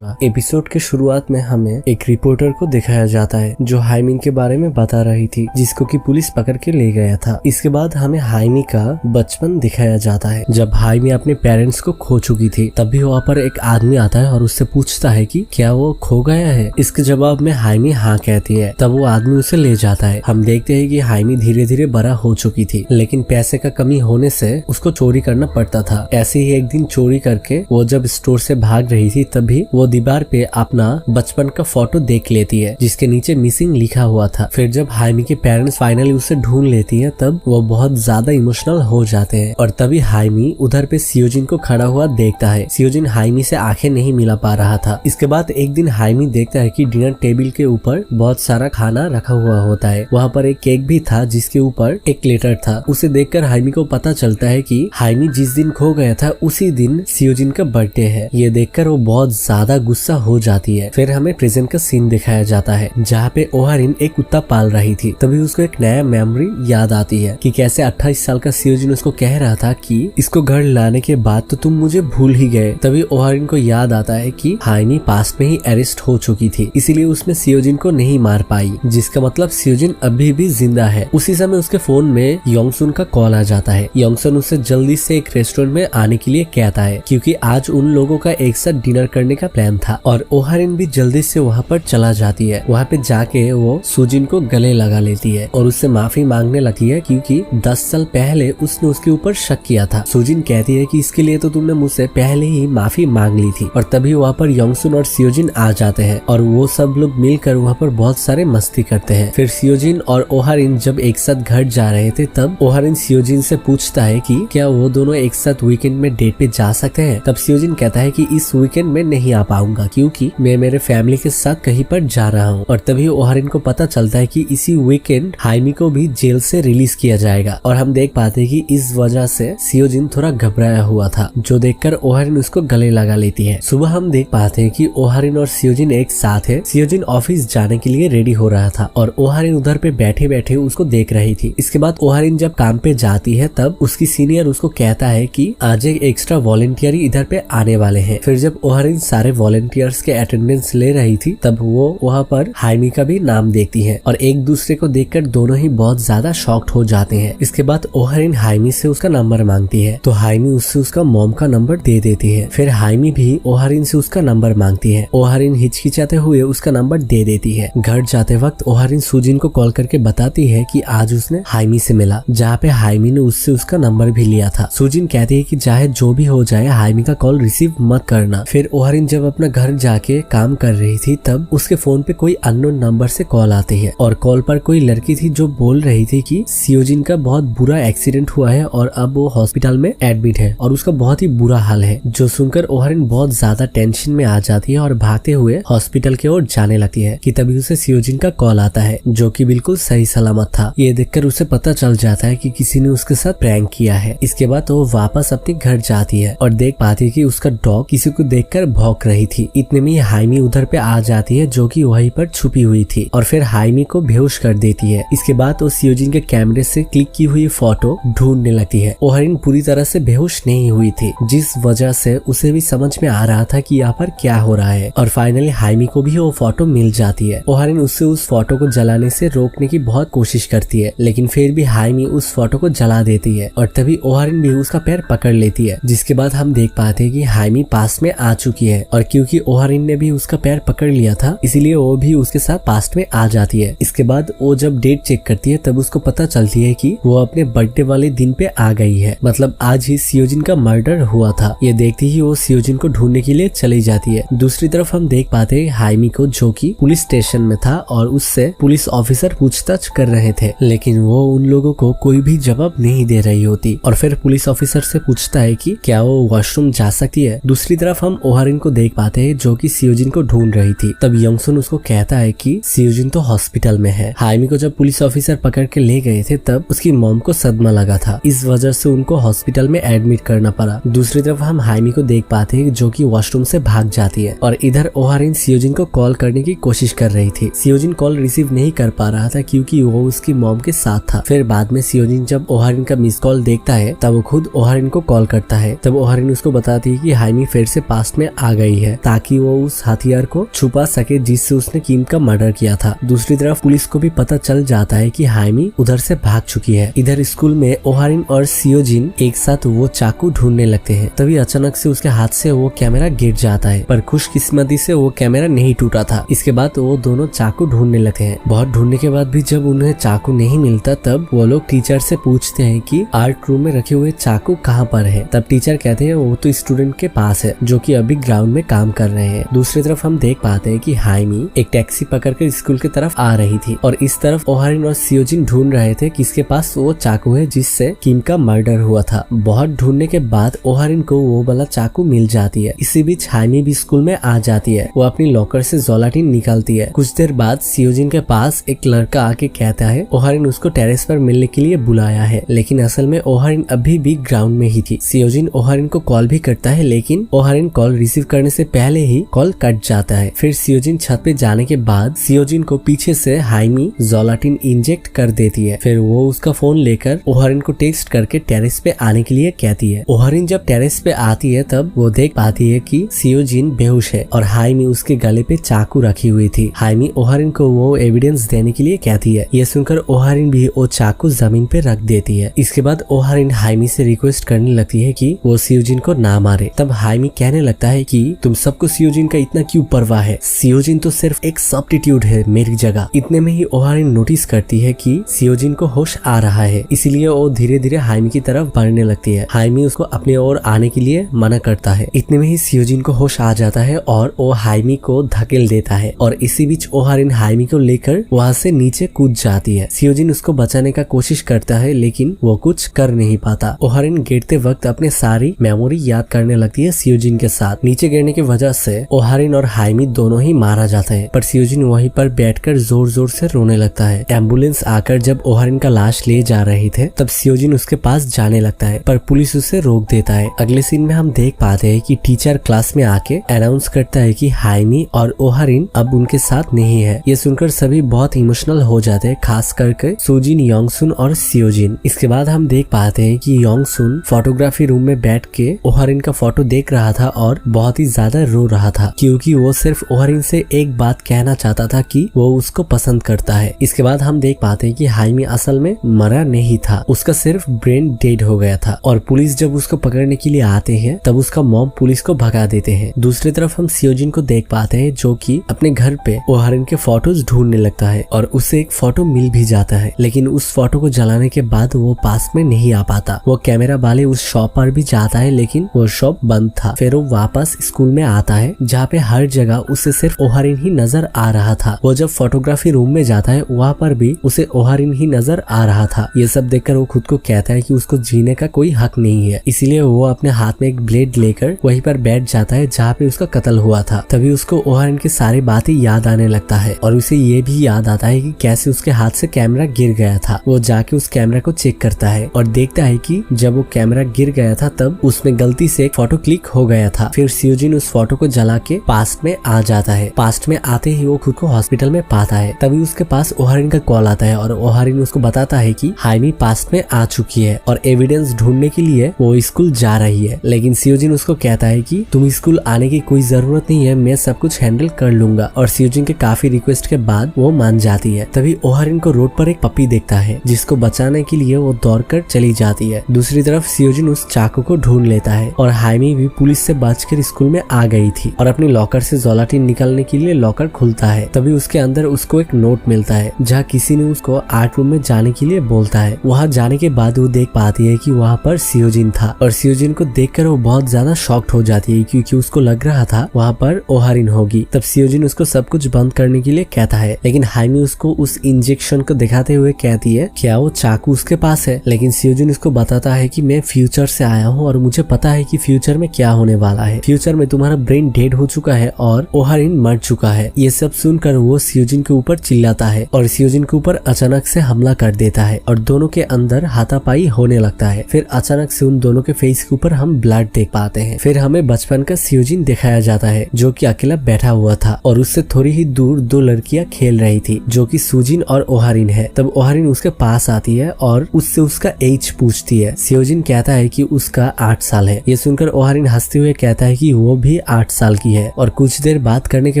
एपिसोड के शुरुआत में हमें एक रिपोर्टर को दिखाया जाता है जो हाइमिन के बारे में बता रही थी, जिसको कि पुलिस पकड़ के ले गया था। इसके बाद हमें हाइमी का बचपन दिखाया जाता है। जब हाइमी अपने पेरेंट्स को खो चुकी थी, तभी वहाँ पर एक आदमी आता है और उससे पूछता है कि क्या वो खो गया है। इसके जवाब में हाइमी हाँ कहती है। तब वो आदमी उसे ले जाता है। हम देखते हैं कि हाइमी धीरे धीरे बड़ा हो चुकी थी, लेकिन पैसे का कमी होने से उसको चोरी करना पड़ता था। ऐसे ही एक दिन चोरी करके वो जब स्टोर से भाग रही थी, तभी वो दीवार पे अपना बचपन का फोटो देख लेती है, जिसके नीचे मिसिंग लिखा हुआ था। फिर जब हाइमी के पेरेंट्स फाइनली उसे ढूंढ लेती है, तब वो बहुत ज्यादा इमोशनल हो जाते हैं। और तभी हाइमी उधर पे सियोजिन को खड़ा हुआ देखता है। सियोजिन हाइमी से आंखें नहीं मिला पा रहा था। इसके बाद एक दिन हाइमी देखता है कि डिनर टेबल के ऊपर बहुत सारा खाना रखा हुआ होता है। वहाँ पर एक केक भी था जिसके ऊपर एक लेटर था। उसे देखकर हाइमी को पता चलता है कि हाइमी जिस दिन खो गया था उसी दिन सियोजिन का बर्थडे है। ये देखकर वो बहुत ज्यादा गुस्सा हो जाती है। फिर हमें प्रेजेंट का सीन दिखाया जाता है, जहाँ पे ओहारिन एक कुत्ता पाल रही थी। तभी उसको एक नया मेमोरी याद आती है कि कैसे 28 साल का सियोजिन उसको कह रहा था कि इसको घर लाने के बाद तो तुम मुझे भूल ही गए। तभी ओहारिन को याद आता है कि हाइमी पास्ट में ही अरेस्ट हो चुकी थी, इसीलिए उसने सियोजिन को नहीं मार पाई, जिसका मतलब सियोजिन अभी भी जिंदा है। उसी समय उसके फोन में योंगसुन का कॉल आ जाता है। योंगसुन उसे जल्दी से एक रेस्टोरेंट में आने के लिए कहता है, क्योंकि आज उन लोगों का एक साथ डिनर करने का प्लान था। और ओहारिन भी जल्दी से वहाँ पर चला जाती है। वहाँ पे जाके वो सुजिन को गले लगा लेती है और उससे माफी मांगने लगती है, क्योंकि 10 साल पहले उसने उसके ऊपर शक किया था। सुजिन कहती है कि इसके लिए तो तुमने मुझसे पहले ही माफी मांग ली थी। और तभी वहाँ पर योंगसुन और सियोजिन आ जाते हैं और वो सब लोग मिलकर वहाँ पर बहुत सारे मस्ती करते हैं। फिर सियोजिन और ओहारिन जब एक साथ घर जा रहे थे, तब ओहारिन सियोजिन से पूछता है कि क्या वो दोनों एक साथ वीकेंड में डेट पे जा सकते हैं। तब सियोजिन कहता है कि इस वीकेंड में नहीं आ पाऊंगा, क्योंकि मैं मेरे फैमिली के साथ कहीं पर जा रहा हूँ। और तभी ओहारिन को पता चलता है कि इसी वीकेंड हाइमी को भी जेल से रिलीज किया जाएगा। और हम देख पाते हैं कि इस वजह से सियोजिन थोड़ा घबराया हुआ था, जो देखकर ओहारिन उसको गले लगा लेती है। सुबह हम देख पाते हैं कि ओहारिन और सियोजिन एक साथ है। सियोजिन ऑफिस जाने के लिए रेडी हो रहा था और ओहारिन उधर पे बैठे बैठे उसको देख रही थी। इसके बाद ओहारिन जब काम पे जाती है, तब उसकी सीनियर उसको कहता है कि आज एक एक्स्ट्रा वॉलंटियर इधर पे आने वाले हैं। फिर जब ओहारिन सारे वॉलंटियर्स के अटेंडेंस ले रही थी, तब वो वहाँ पर हाइमी का भी नाम देखती है और एक दूसरे को देखकर दोनों ही बहुत ज्यादा शॉक्ड हो जाते हैं। इसके बाद ओहारिन हाइमी से उसका नंबर मांगती है, तो हाइमी उससे उसका मॉम का नंबर दे देती है। फिर हाइमी भी ओहारिन से उसका नंबर मांगती है। ओहारिन हिचकिचाते हुए उसका नंबर दे देती है। घर जाते वक्त ओहारिन सुजिन को कॉल करके बताती है कि आज उसने हाइमी से मिला, जहाँ पे हाइमी ने उससे उसका नंबर भी लिया था। सुजिन कहती है कि चाहे जो भी हो जाए हाइमी का कॉल रिसीव मत करना। फिर ओहारिन जब अपना घर जाके काम कर रही थी, तब उसके फोन पे कोई अननोन नंबर से कॉल आती है और कॉल पर कोई लड़की थी जो बोल रही थी कि सियोजिन का बहुत बुरा एक्सीडेंट हुआ है और अब वो हॉस्पिटल में एडमिट है और उसका बहुत ही बुरा हाल है। जो सुनकर ओहारिन बहुत ज्यादा टेंशन में आ जाती है और भागते हुए हॉस्पिटल की ओर जाने लगती है कि तभी उसे सियोजिन का कॉल आता है, जो कि बिल्कुल सही सलामत था। ये देखकर उसे पता चल जाता है कि किसी ने उसके साथ प्रैंक किया है। इसके बाद वो वापस अपने घर जाती है और देख पाती है कि उसका डॉग किसी को देखकर भौंक रही थी। इतने में हाइमी उधर पे आ जाती है, जो कि वहीं पर छुपी हुई थी और फिर हाइमी को बेहोश कर देती है। इसके बाद वो सियोजिन के कैमरे से क्लिक की हुई फोटो ढूंढने लगती है। ओहारिन पूरी तरह से बेहोश नहीं हुई थी, जिस वजह से उसे भी समझ में आ रहा था कि यहाँ पर क्या हो रहा है। और फाइनली हाइमी को भी वो फोटो मिल जाती है। ओहारिन उससे उस फोटो को जलाने से रोकने की बहुत कोशिश करती है, लेकिन फिर भी हाइमी उस फोटो को जला देती है और तभी ओहारिन भी उसका पैर पकड़ लेती है। जिसके बाद हम देख पाते हैं कि हाइमी पास में आ चुकी है और क्योंकि ओहारिन ने भी उसका पैर पकड़ लिया था इसीलिए वो भी उसके साथ पास्ट में आ जाती है। इसके बाद वो जब डेट चेक करती है तब उसको पता चलती है कि वो अपने बर्थडे वाले दिन पे आ गई है, मतलब आज ही सियोजिन का मर्डर हुआ था। ये देखते ही वो सियोजिन को ढूंढने के लिए चली जाती है। दूसरी तरफ हम देख पाते हैं हाइमी को, जो कि पुलिस स्टेशन में था और उससे पुलिस ऑफिसर पूछताछ कर रहे थे, लेकिन वो उन लोगों को कोई भी जवाब नहीं दे रही होती और फिर पुलिस ऑफिसर से पूछता है कि क्या वो वॉशरूम जा सकती है। दूसरी तरफ हम ओहारिन को देख पाते हैं जो कि सियोजिन को ढूंढ रही थी। तब योंगसुन उसको कहता है कि सियोजिन तो हॉस्पिटल में है। हाइमी को जब पुलिस ऑफिसर पकड़ के ले गए थे तब उसकी मॉम को सदमा लगा था, इस वजह से उनको हॉस्पिटल में एडमिट करना पड़ा। दूसरी तरफ हम हाइमी को देख पाते हैं जो कि वॉशरूम से भाग जाती है और इधर ओहारिन सियोजिन को कॉल करने की कोशिश कर रही थी। सियोजिन कॉल रिसीव नहीं कर पा रहा था क्योंकि वो उसकी मॉम के साथ था। फिर बाद में सियोजिन जब ओहारिन का मिस कॉल देखता है तब वो खुद ओहारिन को कॉल करता है। तब ओहारिन उसको बताती है कि हाइमी फिर से पास्ट में आ गई है ताकि वो उस हथियार को छुपा सके जिससे उसने किम का मर्डर किया था। दूसरी तरफ पुलिस को भी पता चल जाता है कि हाइमी उधर से भाग चुकी है। इधर स्कूल में ओहारिन और सियोजिन एक साथ वो चाकू ढूंढने लगते हैं। तभी अचानक से उसके हाथ से वो कैमरा गिर जाता है, पर खुशकिस्मती से वो कैमरा नहीं टूटा था। इसके बाद वो दोनों चाकू ढूंढने लगते हैं। बहुत ढूंढने के बाद भी जब उन्हें चाकू नहीं मिलता तब वो लोग टीचर से पूछते हैं कि आर्ट रूम में रखे हुए चाकू कहाँ पर है। तब टीचर कहते हैं वो तो स्टूडेंट के पास है जो कि अभी ग्राउंड में काम कर रहे हैं। दूसरी तरफ हम देख पाते हैं कि हाइमी एक टैक्सी पकड़कर स्कूल की तरफ आ रही थी और इस तरफ ओहारिन और सियोजिन ढूंढ रहे थे किसके पास वो चाकू है जिससे किम का मर्डर हुआ था। बहुत ढूंढने के बाद ओहारिन को वो वाला चाकू मिल जाती है। इसी बीच हाइमी भी स्कूल में आ जाती है। वो अपनी लॉकर से जोलाटिन निकालती है। कुछ देर बाद सियोजिन के पास एक लड़का आके कहता है ओहारिन उसको टेरेस पर मिलने के लिए बुलाया है, लेकिन असल में ओहारिन अभी भी ग्राउंड में ही थी। सियोजिन ओहारिन को कॉल भी करता है लेकिन ओहारिन कॉल रिसीव करने से पहले ही कॉल कट जाता है। फिर सियोजिन छत पे जाने के बाद सियोजिन को पीछे से हाइमी जोलाटिन इंजेक्ट कर देती है। फिर वो उसका फोन लेकर ओहारिन को टेक्स्ट करके टेरेस पे आने के लिए कहती है। ओहारिन जब टेरेस पे आती है तब वो देख पाती है कि सियोजिन बेहोश है और हाइमी उसके गले पे चाकू रखी हुई थी। हाइमी ओहारिन को वो एविडेंस देने के लिए कहती है। ये सुनकर ओहारिन भी वो चाकू जमीन पे रख देती है। इसके बाद ओहारिन हाइमी से रिक्वेस्ट करने लगती है कि वो सियोजिन को ना मारे। तब हाइमी कहने लगता है कि तुम सबको सियोजिन का इतना क्यों परवाह है, सियोजिन तो सिर्फ एक सब्स्टिट्यूट है मेरी जगह। इतने में ही ओहारिन नोटिस करती है कि सियोजिन को होश आ रहा है, इसीलिए वो धीरे धीरे हाइमी की तरफ बढ़ने लगती है। हाइमी उसको अपने ओर आने के लिए मना करता है। इतने में ही सियोजिन को होश आ जाता है और वो हाइमी को धकेल देता है और इसी बीच ओहारिन हाइमी को लेकर वहाँ से नीचे कूद जाती है। सियोजिन उसको बचाने का कोशिश करता है लेकिन वो कुछ कर नहीं पाता। ओहारिन गिरते वक्त अपने सारी मेमोरी याद करने लगती है सियोजिन के साथ। नीचे गिरने की वजह से ओहारिन और हाइमी दोनों ही मारा जाता है, पर सियोजिन वहीं पर बैठकर जोर जोर से रोने लगता है। एम्बुलेंस आकर जब ओहारिन का लाश ले जा रहे थे तब सियोजिन उसके पास जाने लगता है, पर पुलिस उसे रोक देता है। अगले सीन में हम देख पाते हैं कि टीचर क्लास में आके अनाउंस करता है कि हाइमी और ओहारिन अब उनके साथ नहीं है। ये सुनकर सभी बहुत इमोशनल हो जाते हैं, खास करके सुजिन, योंगसुन और सियोजिन। इसके बाद हम देख पाते हैं कि योंगसुन फोटोग्राफी रूम में बैठ के ओहारिन का फोटो देख रहा था और बहुत ही ज्यादा रो रहा था क्योंकि वो सिर्फ ओहारिन से एक बात कहना चाहता था कि वो उसको पसंद करता है। इसके बाद हम देख पाते हैं कि हाइमी असल में मरा नहीं था, उसका सिर्फ ब्रेन डेड हो गया था और पुलिस जब उसको पकड़ने के लिए आते हैं तब उसका मॉम पुलिस को भगा देते हैं। दूसरी तरफ हम सियोजिन को देख पाते हैं जो कि अपने घर पे ओहारिन के फोटोज ढूंढने लगता है और उसे एक फोटो मिल भी जाता है, लेकिन उस फोटो को जलाने के बाद वो पास में नहीं आ पाता। वो कैमरा वाले उस शॉप पर भी जाता है लेकिन वो शॉप बंद था। फिर वो वापस स्कूल में आता है जहाँ पे हर जगह उसे सिर्फ ओहारिन ही नजर आ रहा था। वो जब फोटोग्राफी रूम में जाता है वहाँ पर भी उसे ओहारिन ही नजर आ रहा था। ये सब देखकर वो खुद को कहता है कि उसको जीने का कोई हक नहीं है, इसीलिए वो अपने हाथ में एक ब्लेड लेकर वहीं पर बैठ जाता है जहाँ पे उसका कत्ल हुआ था। तभी उसको ओहारिन की सारी बातें याद आने लगता है और उसे ये भी याद आता है कि कैसे उसके हाथ से कैमरा गिर गया था। वो जाके उस कैमरा को चेक करता है और देखता है कि जब वो कैमरा गिर गया था तब उसमें गलती से एक फोटो क्लिक हो गया था। फिर सियोजिन उस फोटो को जला के पास्ट में आ जाता है। पास्ट में आते ही वो खुद को हॉस्पिटल में पाता है। तभी उसके पास ओहारिन का कॉल आता है और ओहारिन उसको बताता है कि हाइमी पास्ट में आ चुकी है और एविडेंस ढूंढने के लिए वो स्कूल जा रही है। लेकिन सियोजिन उसको कहता है कि तुम स्कूल आने की कोई जरूरत नहीं है, मैं सब कुछ हैंडल कर लूंगा। और सियोजिन के काफी रिक्वेस्ट के बाद वो मान जाती है। तभी ओहारिन को रोड पर एक पपी देखता है जिसको बचाने के लिए वो दौड़कर चली जाती है। दूसरी तरफ सियोजिन उस चाकू को ढूंढ लेता है और हाइमी भी पुलिस से बचकर स्कूल में आ गई थी और अपनी लॉकर से जोलाटिन निकालने के लिए लॉकर खुलता है। तभी उसके अंदर उसको एक नोट मिलता है जहाँ किसी ने उसको आर्ट रूम में जाने के लिए बोलता है। वहाँ जाने के बाद वो देख पाती है कि वहाँ पर सियोजिन था और सियोजिन को देखकर वो बहुत ज्यादा शॉक्ड हो जाती है क्योंकि उसको लग रहा था वहाँ पर ओहारिन होगी। तब सियोजिन उसको सब कुछ बंद करने के लिए कहता है, लेकिन हाइमी उसको उस इंजेक्शन को दिखाते हुए कहती है क्या वो चाकू उसके पास है। लेकिन सियोजिन उसको बताता है कि मैं फ्यूचर से आया हूँ और मुझे पता है कि फ्यूचर में क्या होने वाला है। फ्यूचर में तुम्हारा ब्रेन डेड हो चुका है और ओहारिन मर चुका है। ये सब सुनकर वो सियोजिन के ऊपर चिल्लाता है और सियोजिन के ऊपर अचानक से हमला कर देता है और दोनों के अंदर हाथापाई होने लगता है। फिर अचानक से उन दोनों के फेस के ऊपर हम ब्लड देख पाते हैं। फिर हमें बचपन का सियोजिन दिखाया जाता है जो कि अकेला बैठा हुआ था और उससे थोड़ी ही दूर दो लड़कियां खेल रही थी जो कि सुजिन और ओहारिन है। तब ओहारिन उसके पास आती है और उससे उसका एज पूछती है। सियोजिन कहता है कि उसका 8 साल है। ये सुनकर ओहारिन हंसते हुए कहता है कि वो भी 8 साल की है और कुछ देर बात करने के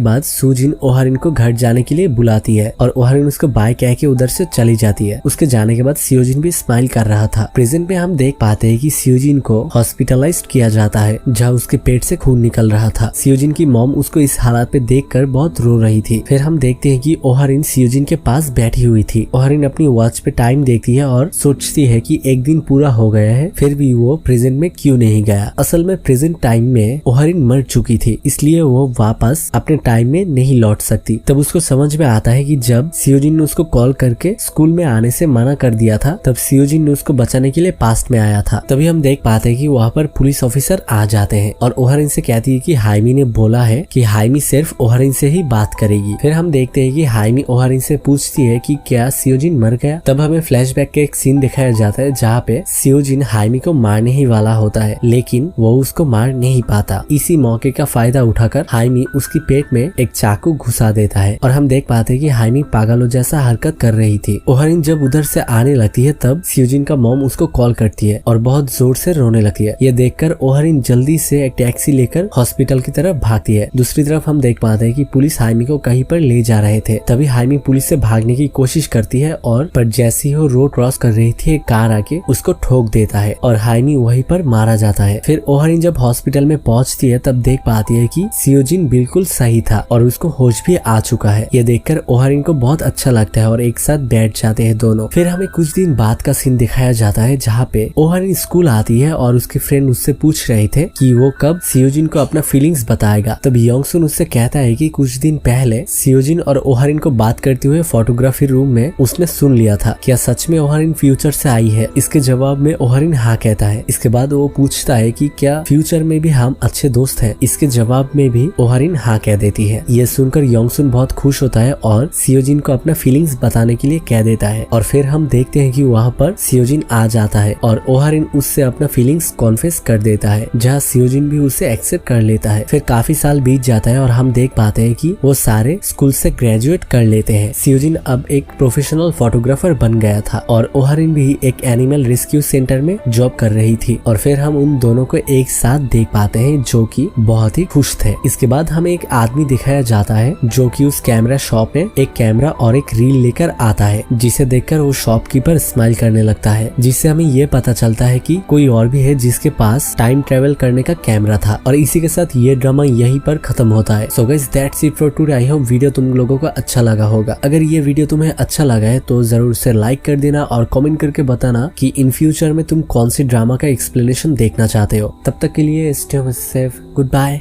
बाद सुजिन ओहारिन को घर जाने के लिए बुलाती है और ओहारिन उसको बाय कह के उधर से चली जाती है। उसके जाने के बाद सियोजिन भी स्माइल कर रहा था। प्रेजेंट में हम देख पाते हैं कि सियोजिन को हॉस्पिटलाइज्ड किया जाता है जहाँ उसके पेट से खून निकल रहा था। सियोजिन की मॉम उसको इस हालात पे देखकर बहुत रो रही थी। फिर हम देखते हैं कि ओहारिन सियोजिन के पास बैठी हुई थी। ओहारिन अपनी वॉच पे टाइम देखती है और सोचती है कि एक दिन पूरा हो गया है फिर भी वो प्रेजेंट में क्यों नहीं गया। असल में प्रेजेंट टाइम में ओहारिन मर चुकी थी इसलिए वो वापस अपने टाइम में नहीं लौट सकती। तब उसको समझ में आता है कि जब सियोजिन ने उसको कॉल करके स्कूल में आने से मना कर दिया था तब सियोजिन ने उसको बचाने के लिए पास्ट में आया था। तभी हम देख पाते हैं कि वहाँ पर पुलिस ऑफिसर आ जाते हैं और ओहारिन से कहती है कि हाइमी ने बोला है कि हाइमी सिर्फ ओहारिन से ही बात करेगी। फिर हम देखते हैं कि हाइमी ओहारिन से पूछती है कि क्या सियोजिन मर गया। तब हमें फ्लैशबैक के एक सीन दिखाया जाता है जहाँ पे सियोजिन हाइमी को मारने ही वाला होता है लेकिन वो उसको मार नहीं पाता। इसी मौके का फायदा उठाकर हाइमी उसकी पेट में एक चाकू घुसा देता है और हम देख पाते हैं कि हाइमी पागलों जैसा हरकत कर रही थी। ओहारिन जब उधर से आने लगती है तब सियोजिन का मॉम उसको कॉल करती है और बहुत जोर से रोने लगती है। ये देखकर ओहारिन जल्दी से एक टैक्सी लेकर हॉस्पिटल की तरफ भागती है। दूसरी तरफ हम देख पाते हैं कि पुलिस हाइमी को कहीं पर ले जा रहे थे। तभी हाइमी पुलिस से भागने की कोशिश करती है और पर जैसे ही वो रोड क्रॉस कर रही थी एक कार आके उसको ठोक देता है और हाइमी वहीं पर मारा जाता है। फिर ओहारिन जब हॉस्पिटल में पहुंचती है तब देख पाती है कि सियोजिन बिल्कुल सही था और उसको होश भी आ चुका है। ये देखकर ओहारिन को बहुत अच्छा लगता है और एक साथ बैठ जाते हैं दोनों। फिर हमें कुछ दिन बाद का सीन दिखाया जाता है जहाँ पे ओहारिन स्कूल आती है और उसके फ्रेंड उससे पूछ रहे थे कि वो कब सियोजिन को अपना फीलिंग्स बताएगा। तब योंगसुन उससे कहता है कि कुछ दिन पहले सियोजिन और ओहारिन को बात करते हुए फोटोग्राफी रूम में उसने सुन लिया था। क्या सच में ओहारिन फ्यूचर से आई है? इसके जवाब में ओहारिन हाँ कहता है। इसके बाद वो पूछता है कि क्या फ्यूचर में भी हम अच्छे दोस्त हैं? इसके जवाब में भी ओहारिन हाँ कह देती है। ये सुनकर योंगसुन बहुत खुश होता है और सियोजिन को अपना फीलिंग्स बताने के लिए कह देता है और फिर हम देखते हैं कि वहाँ पर सियोजिन आ जाता है और ओहारिन उससे अपना फीलिंग्स कॉन्फेस कर देता है जहाँ सियोजिन भी उसे एक्सेप्ट कर लेता है। फिर काफी साल बीत जाता है और हम देख पाते हैं कि वो सारे स्कूल से ग्रेजुएट कर लेते हैं। सियोजिन अब एक प्रोफेशनल फोटोग्राफर बन गया था और ओहारिन भी एक एनिमल रेस्क्यू सेंटर में जॉब कर रही थी और फिर हम उन दोनों को एक साथ देख पाते हैं जो कि बहुत ही खुश थे। इसके बाद हमें एक आदमी दिखाया जाता है जो कि उस कैमरा शॉप में एक कैमरा और एक रील लेकर आता है जिसे देखकर वो शॉपकीपर स्माइल करने लगता है जिससे हमें ये पता चलता है कि कोई और भी है जिसके पास टाइम ट्रेवल करने का कैमरा था। और इसी के साथ ये ड्रामा यहीं पर खत्म होता है। So guys that's it for today. I hope video तुम लोगों को अच्छा लगा होगा। अगर ये वीडियो तुम्हें अच्छा लगा है तो जरूर से लाइक कर देना और कमेंट करके बताना कि इन फ्यूचर में तुम कौन सी ड्रामा का एक्सप्लेनेशन देखना चाहते हो। तब तक के लिए स्टे सेफ, गुड बाय।